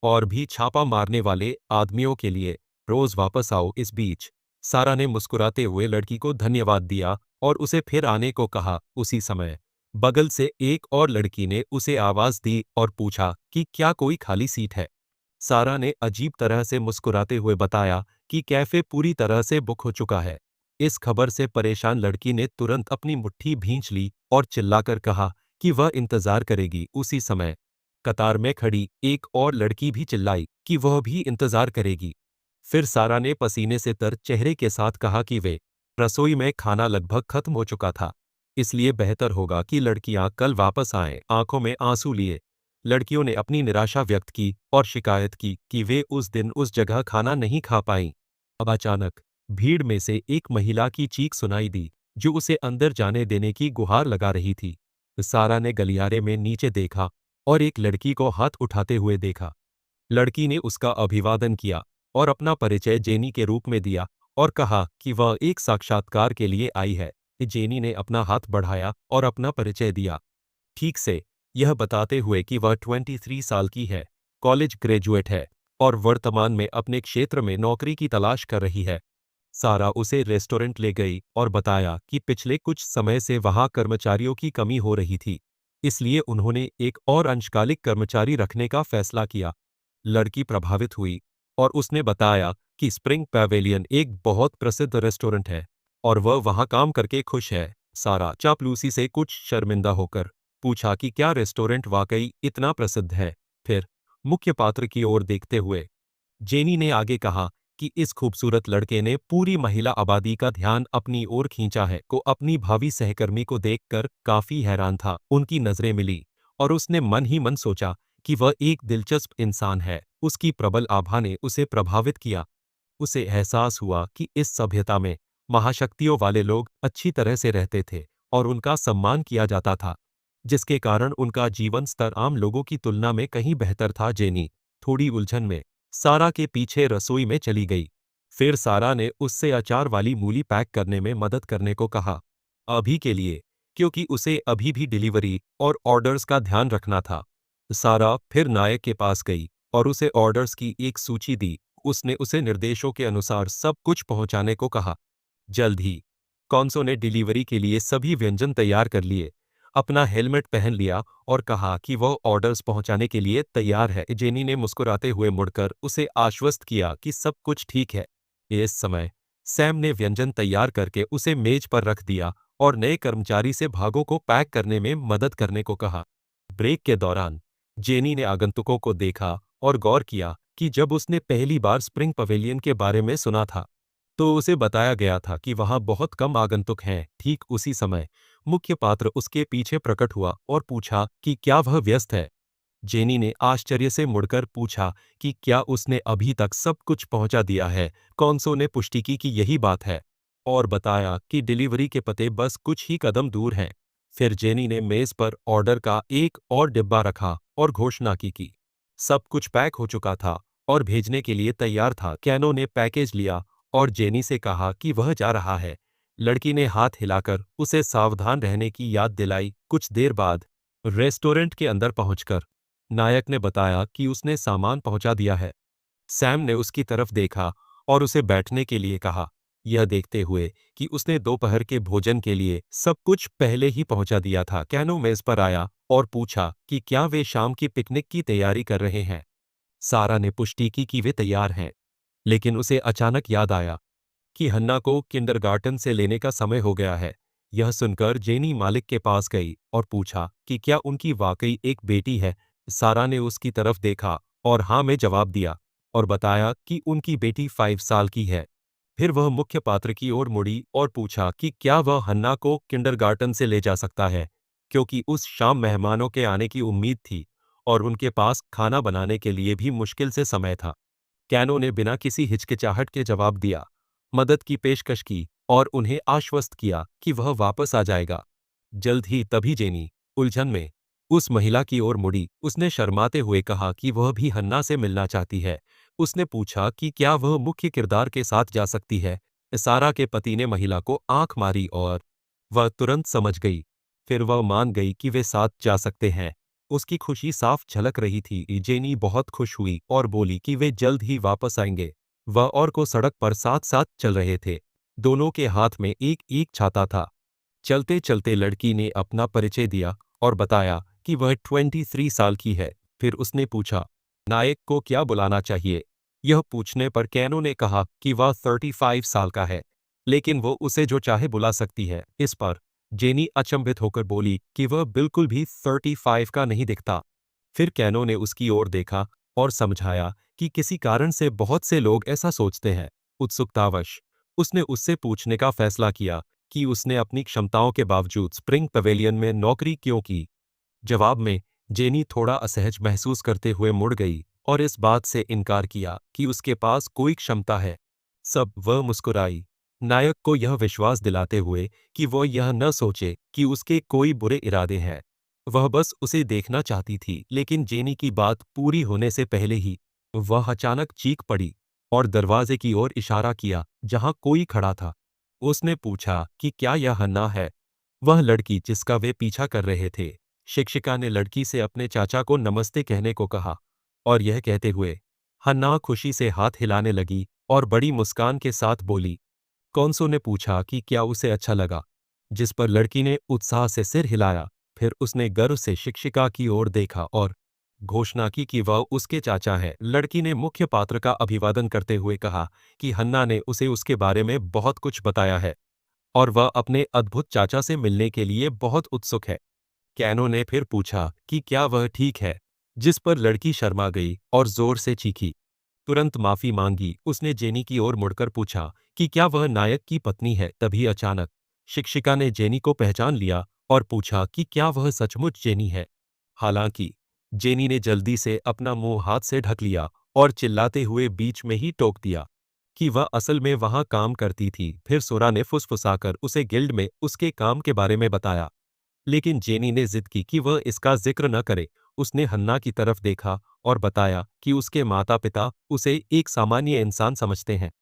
और भी छापा मारने वाले आदमियों के लिए रोज वापस आओ। इस बीच सारा ने मुस्कुराते हुए लड़की को धन्यवाद दिया और उसे फिर आने को कहा। उसी समय बगल से एक और लड़की ने उसे आवाज दी और पूछा कि क्या कोई खाली सीट है। सारा ने अजीब तरह से मुस्कुराते हुए बताया कि कैफे पूरी तरह से बुक हो चुका है। इस खबर से परेशान लड़की ने तुरंत अपनी मुट्ठी भींच ली और चिल्लाकर कहा कि वह इंतजार करेगी। उसी समय कतार में खड़ी एक और लड़की भी चिल्लाई कि वह भी इंतजार करेगी। फिर सारा ने पसीने से तर चेहरे के साथ कहा कि वे रसोई में खाना लगभग खत्म हो चुका था, इसलिए बेहतर होगा कि लड़कियां कल वापस आएं। आंखों में आंसू लिए लड़कियों ने अपनी निराशा व्यक्त की और शिकायत की कि वे उस दिन उस जगह खाना नहीं खा पाईं। अब अचानक भीड़ में से एक महिला की चीख सुनाई दी, जो उसे अंदर जाने देने की गुहार लगा रही थी। सारा ने गलियारे में नीचे देखा और एक लड़की को हाथ उठाते हुए देखा। लड़की ने उसका अभिवादन किया और अपना परिचय जेनी के रूप में दिया और कहा कि वह एक साक्षात्कार के लिए आई है। जेनी ने अपना हाथ बढ़ाया और अपना परिचय दिया, ठीक से यह बताते हुए कि वह 23 साल की है, कॉलेज ग्रेजुएट है और वर्तमान में अपने क्षेत्र में नौकरी की तलाश कर रही है। सारा उसे रेस्टोरेंट ले गई और बताया कि पिछले कुछ समय से वहां कर्मचारियों की कमी हो रही थी, इसलिए उन्होंने एक और अंशकालिक कर्मचारी रखने का फैसला किया। लड़की प्रभावित हुई और उसने बताया कि स्प्रिंग पैवेलियन एक बहुत प्रसिद्ध रेस्टोरेंट है और वह वहां काम करके खुश है। सारा चापलूसी से कुछ शर्मिंदा होकर पूछा कि क्या रेस्टोरेंट वाकई इतना प्रसिद्ध है। फिर मुख्य पात्र की ओर देखते हुए जेनी ने आगे कहा कि इस खूबसूरत लड़के ने पूरी महिला आबादी का ध्यान अपनी ओर खींचा है। को अपनी भावी सहकर्मी को देखकर काफी हैरान था। उनकी नजरें मिली और उसने मन ही मन सोचा कि वह एक दिलचस्प इंसान है। उसकी प्रबल आभा ने उसे प्रभावित किया। उसे एहसास हुआ कि इस सभ्यता में महाशक्तियों वाले लोग अच्छी तरह से रहते थे और उनका सम्मान किया जाता था, जिसके कारण उनका जीवन स्तर आम लोगों की तुलना में कहीं बेहतर था। जेनी थोड़ी उलझन में सारा के पीछे रसोई में चली गई। फिर सारा ने उससे अचार वाली मूली पैक करने में मदद करने को कहा, अभी के लिए, क्योंकि उसे अभी भी डिलीवरी और ऑर्डर्स का ध्यान रखना था। सारा फिर नायक के पास गई और उसे ऑर्डर्स की एक सूची दी। उसने उसे निर्देशों के अनुसार सब कुछ पहुंचाने को कहा। जल्द ही कॉन्सो ने डिलीवरी के लिए सभी व्यंजन तैयार कर लिए, अपना हेलमेट पहन लिया और कहा कि वह ऑर्डर्स पहुंचाने के लिए तैयार है। जेनी ने मुस्कुराते हुए मुड़कर उसे आश्वस्त किया कि सब कुछ ठीक है। इस समय सैम ने व्यंजन तैयार करके उसे मेज पर रख दिया और नए कर्मचारी से भागों को पैक करने में मदद करने को कहा। ब्रेक के दौरान जेनी ने आगंतुकों को देखा और गौर किया कि जब उसने पहली बार स्प्रिंग पवेलियन के बारे में सुना था, तो उसे बताया गया था कि वहां बहुत कम आगंतुक हैं। ठीक उसी समय मुख्य पात्र उसके पीछे प्रकट हुआ और पूछा कि क्या वह व्यस्त है। जेनी ने आश्चर्य से मुड़कर पूछा कि क्या उसने अभी तक सब कुछ पहुंचा दिया है। कौनसो ने पुष्टि की कि यही बात है और बताया कि डिलीवरी के पते बस कुछ ही कदम दूर हैं। फिर जेनी ने मेज पर ऑर्डर का एक और डिब्बा रखा और घोषणा की कि सब कुछ पैक हो चुका था और भेजने के लिए तैयार था। कैनो ने पैकेज लिया और जेनी से कहा कि वह जा रहा है। लड़की ने हाथ हिलाकर उसे सावधान रहने की याद दिलाई। कुछ देर बाद रेस्टोरेंट के अंदर पहुंचकर नायक ने बताया कि उसने सामान पहुंचा दिया है। सैम ने उसकी तरफ देखा और उसे बैठने के लिए कहा, यह देखते हुए कि उसने दोपहर के भोजन के लिए सब कुछ पहले ही पहुंचा दिया था। कैनो मेज पर आया और पूछा कि क्या वे शाम की पिकनिक की तैयारी कर रहे हैं। सारा ने पुष्टि की कि वे तैयार हैं, लेकिन उसे अचानक याद आया कि हन्ना को किंडरगार्टन से लेने का समय हो गया है। यह सुनकर जेनी मालिक के पास गई और पूछा कि क्या उनकी वाकई एक बेटी है। सारा ने उसकी तरफ देखा और हाँ में जवाब दिया और बताया कि उनकी बेटी 5 साल की है। फिर वह मुख्य पात्र की ओर मुड़ी और पूछा कि क्या वह हन्ना को किंडरगार्टन से ले जा सकता है, क्योंकि उस शाम मेहमानों के आने की उम्मीद थी और उनके पास खाना बनाने के लिए भी मुश्किल से समय था। कैनो ने बिना किसी हिचकिचाहट के जवाब दिया, मदद की पेशकश की और उन्हें आश्वस्त किया कि वह वापस आ जाएगा जल्द ही। तभी जेनी उलझन में उस महिला की ओर मुड़ी। उसने शर्माते हुए कहा कि वह भी हन्ना से मिलना चाहती है। उसने पूछा कि क्या वह मुख्य किरदार के साथ जा सकती है। सारा के पति ने महिला को आंख मारी और वह तुरंत समझ गई। फिर वह मान गई कि वे साथ जा सकते हैं। उसकी खुशी साफ झलक रही थी। जेनी बहुत खुश हुई और बोली कि वे जल्द ही वापस आएंगे। वह और को सड़क पर साथ-साथ चल रहे थे। दोनों के हाथ में एक-एक छाता था। चलते-चलते लड़की ने अपना परिचय दिया और बताया कि वह 23 साल की है। फिर उसने पूछा, नायक को क्या बुलाना चाहिए? यह पूछने पर कैनो ने कहा कि वह 35 साल का है, लेकिन वो उसे जो चाहे बुला सकती है। इस पर जेनी अचंभित होकर बोली कि वह बिल्कुल भी 35 का नहीं दिखता। फिर कैनो ने उसकी ओर देखा और समझाया कि किसी कारण से बहुत से लोग ऐसा सोचते हैं। उत्सुकतावश उसने उससे पूछने का फैसला किया कि उसने अपनी क्षमताओं के बावजूद स्प्रिंग पवेलियन में नौकरी क्यों की। जवाब में जेनी थोड़ा असहज महसूस करते हुए मुड़ गई और इस बात से इनकार किया कि उसके पास कोई क्षमता है। सब वह मुस्कुराई, नायक को यह विश्वास दिलाते हुए कि वह यह न सोचे कि उसके कोई बुरे इरादे हैं। वह बस उसे देखना चाहती थी। लेकिन जेनी की बात पूरी होने से पहले ही वह अचानक चीख पड़ी और दरवाजे की ओर इशारा किया जहां कोई खड़ा था। उसने पूछा कि क्या यह हन्ना है, वह लड़की जिसका वे पीछा कर रहे थे। शिक्षिका ने लड़की से अपने चाचा को नमस्ते कहने को कहा और यह कहते हुए हन्ना खुशी से हाथ हिलाने लगी और बड़ी मुस्कान के साथ बोली। कौनसो ने पूछा कि क्या उसे अच्छा लगा, जिस पर लड़की ने उत्साह से सिर हिलाया। फिर उसने गर्व से शिक्षिका की ओर देखा और घोषणा की कि वह उसके चाचा है। लड़की ने मुख्य पात्र का अभिवादन करते हुए कहा कि हन्ना ने उसे उसके बारे में बहुत कुछ बताया है और वह अपने अद्भुत चाचा से मिलने के लिए बहुत उत्सुक है। कैनो ने फिर पूछा कि क्या वह ठीक है, जिस पर लड़की शर्मा गई और जोर से चीखी। तुरंत माफी मांगी। उसने जेनी की ओर मुड़कर पूछा कि क्या वह नायक की पत्नी है। तभी अचानक शिक्षिका ने जेनी को पहचान लिया और पूछा कि क्या वह सचमुच जेनी है। हालांकि जेनी ने जल्दी से अपना मुंह हाथ से ढक लिया और चिल्लाते हुए बीच में ही टोक दिया कि वह असल में वहां काम करती थी। फिर सोरा ने फुसफुसाकर उसे गिल्ड में उसके काम के बारे में बताया, लेकिन जेनी ने जिद की कि वह इसका जिक्र न करे। उसने हन्ना की तरफ देखा और बताया कि उसके माता-पिता उसे एक सामान्य इंसान समझते हैं।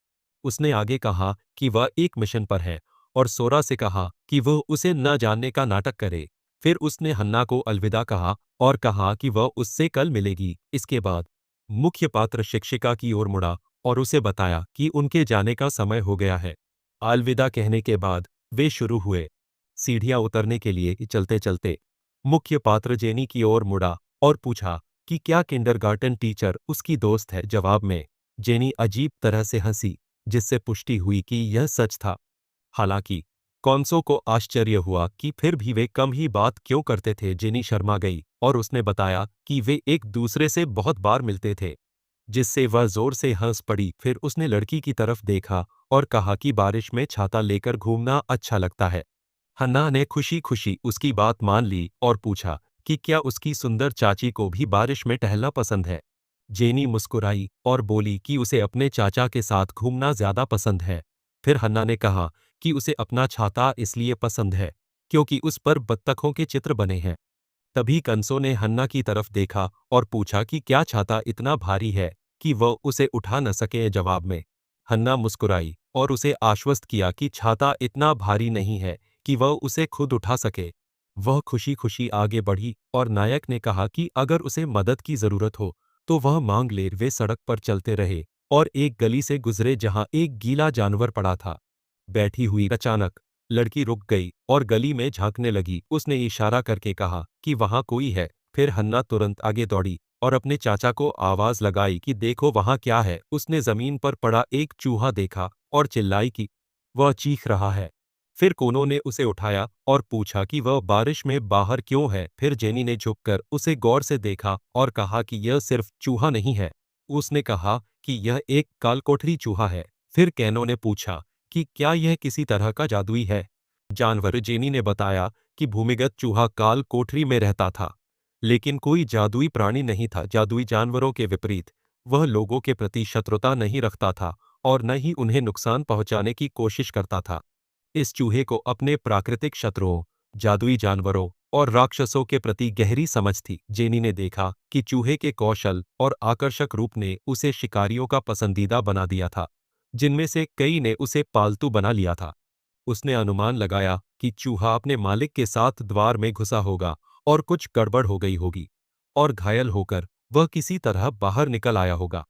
उसने आगे कहा कि वह एक मिशन पर है और सोरा से कहा कि वह उसे न जानने का नाटक करे। फिर उसने हन्ना को अलविदा कहा और कहा कि वह उससे कल मिलेगी। इसके बाद मुख्य पात्र शिक्षिका की ओर मुड़ा और उसे बताया कि उनके जाने का समय हो गया है। अलविदा कहने के बाद वे शुरू हुए सीढ़ियां उतरने के लिए। चलते-चलते मुख्य पात्र जेनी की ओर मुड़ा और पूछा कि क्या किंडरगार्टन टीचर उसकी दोस्त है। जवाब में जेनी अजीब तरह से हंसी, जिससे पुष्टि हुई कि यह सच था। हालांकि कॉन्सो को आश्चर्य हुआ कि फिर भी वे कम ही बात क्यों करते थे। जेनी शर्मा गई और उसने बताया कि वे एक दूसरे से बहुत बार मिलते थे। जिससे वह जोर से हंस पड़ी। फिर उसने लड़की की तरफ देखा और कहा कि बारिश में छाता लेकर घूमना अच्छा लगता है। हन्ना ने खुशी खुशी उसकी बात मान ली और पूछा कि क्या उसकी सुंदर चाची को भी बारिश में टहलना पसंद है। जेनी मुस्कुराई और बोली कि उसे अपने चाचा के साथ घूमना ज्यादा पसंद है। फिर हन्ना ने कहा कि उसे अपना छाता इसलिए पसंद है क्योंकि उस पर बत्तखों के चित्र बने हैं। तभी कंसो ने हन्ना की तरफ देखा और पूछा कि क्या छाता इतना भारी है कि वह उसे उठा न सके। जवाब में हन्ना मुस्कुराई और उसे आश्वस्त किया कि छाता इतना भारी नहीं है कि वह उसे खुद उठा सके। वह खुशी खुशी आगे बढ़ी और नायक ने कहा कि अगर उसे मदद की जरूरत हो तो वह मांग ले। वे सड़क पर चलते रहे और एक गली से गुजरे जहां एक गीला जानवर पड़ा था। बैठी हुई अचानक लड़की रुक गई और गली में झांकने लगी। उसने इशारा करके कहा कि वहां कोई है। फिर हन्ना तुरंत आगे दौड़ी और अपने चाचा को आवाज लगाई कि देखो वहां क्या है। उसने जमीन पर पड़ा एक चूहा देखा और चिल्लाई कि वह चीख रहा है। फिर कोनो ने उसे उठाया और पूछा कि वह बारिश में बाहर क्यों है। फिर जेनी ने झुककर उसे गौर से देखा और कहा कि यह सिर्फ चूहा नहीं है। उसने कहा कि यह एक कालकोठरी चूहा है। फिर कैनो ने पूछा कि क्या यह किसी तरह का जादुई है जानवर। जेनी ने बताया कि भूमिगत चूहा काल कोठरी में रहता था, लेकिन कोई जादुई प्राणी नहीं था। जादुई जानवरों के विपरीत वह लोगों के प्रति शत्रुता नहीं रखता था और न ही उन्हें नुकसान पहुंचाने की कोशिश करता था। इस चूहे को अपने प्राकृतिक शत्रुओं, जादुई जानवरों और राक्षसों के प्रति गहरी समझ थी। जेनी ने देखा कि चूहे के कौशल और आकर्षक रूप ने उसे शिकारियों का पसंदीदा बना दिया था, जिनमें से कई ने उसे पालतू बना लिया था। उसने अनुमान लगाया कि चूहा अपने मालिक के साथ द्वार में घुसा होगा और कुछ गड़बड़ हो गई होगी और घायल होकर वह किसी तरह बाहर निकल आया होगा।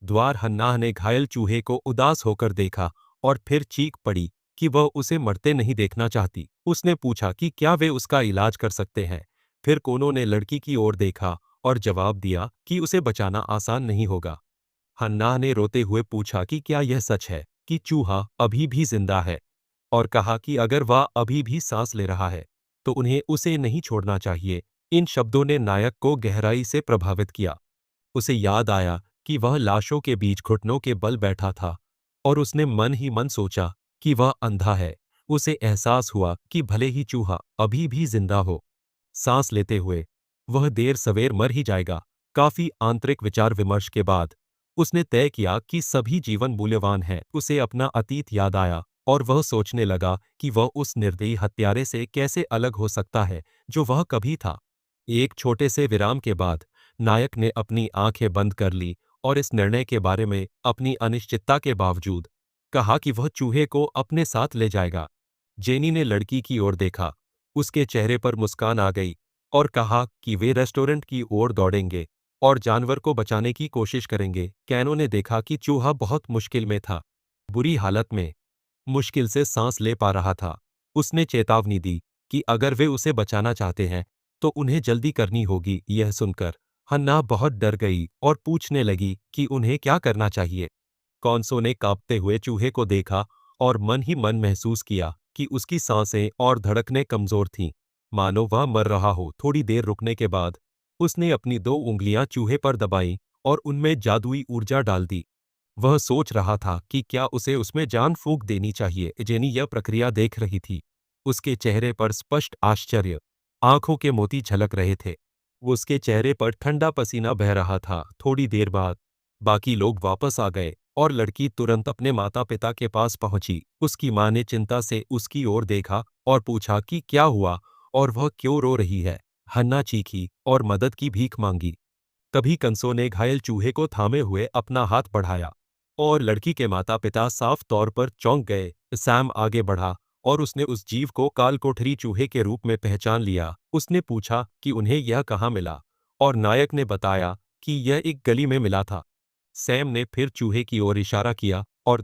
द्वार हन्नाह ने घायल चूहे को उदास होकर देखा और फिर चीख पड़ी कि वह उसे मरते नहीं देखना चाहती। उसने पूछा कि क्या वे उसका इलाज कर सकते हैं। फिर कोनो ने लड़की की ओर देखा और जवाब दिया कि उसे बचाना आसान नहीं होगा। हन्नाह ने रोते हुए पूछा कि क्या यह सच है कि चूहा अभी भी जिंदा है, और कहा कि अगर वह अभी भी सांस ले रहा है तो उन्हें उसे नहीं छोड़ना चाहिए। इन शब्दों ने नायक को गहराई से प्रभावित किया। उसे याद आया कि वह लाशों के बीच घुटनों के बल बैठा था और उसने मन ही मन सोचा कि वह अंधा है। उसे एहसास हुआ कि भले ही चूहा अभी भी जिंदा हो, सांस लेते हुए वह देर सवेर मर ही जाएगा। काफी आंतरिक विचार विमर्श के बाद उसने तय किया कि सभी जीवन मूल्यवान हैं। उसे अपना अतीत याद आया और वह सोचने लगा कि वह उस निर्दयी हत्यारे से कैसे अलग हो सकता है जो वह कभी था। एक छोटे से विराम के बाद नायक ने अपनी आंखें बंद कर ली और इस निर्णय के बारे में अपनी अनिश्चितता के बावजूद कहा कि वह चूहे को अपने साथ ले जाएगा। जेनी ने लड़की की ओर देखा, उसके चेहरे पर मुस्कान आ गई और कहा कि वे रेस्टोरेंट की ओर दौड़ेंगे और जानवर को बचाने की कोशिश करेंगे। कैनो ने देखा कि चूहा बहुत मुश्किल में था, बुरी हालत में, मुश्किल से सांस ले पा रहा था। उसने चेतावनी दी कि अगर वे उसे बचाना चाहते हैं तो उन्हें जल्दी करनी होगी। यह सुनकर हन्ना बहुत डर गई और पूछने लगी कि उन्हें क्या करना चाहिए। कॉन्सो ने कांपते हुए चूहे को देखा और मन ही मन महसूस किया कि उसकी सांसें और धड़कनें कमजोर थीं, मानो वह मर रहा हो। थोड़ी देर रुकने के बाद उसने अपनी 2 उंगलियां चूहे पर दबाईं और उनमें जादुई ऊर्जा डाल दी। वह सोच रहा था कि क्या उसे उसमें जान फूंक देनी चाहिए। जेनी यह प्रक्रिया देख रही थी। उसके चेहरे पर स्पष्ट आश्चर्य, आंखों के मोती झलक रहे थे। उसके चेहरे पर ठंडा पसीना बह रहा था। थोड़ी देर बाद बाकी लोग वापस आ गए और लड़की तुरंत अपने माता पिता के पास पहुंची। उसकी मां ने चिंता से उसकी ओर देखा और पूछा कि क्या हुआ और वह क्यों रो रही है। हन्ना चीखी और मदद की भीख मांगी। तभी कंसो ने घायल चूहे को थामे हुए अपना हाथ बढ़ाया और लड़की के माता पिता साफ तौर पर चौंक गए। सैम आगे बढ़ा और उसने उस जीव को कालकोठरी चूहे के रूप में पहचान लिया। उसने पूछा कि उन्हें यह कहाँ मिला और नायक ने बताया कि यह एक गली में मिला था। सैम ने फिर चूहे की ओर इशारा किया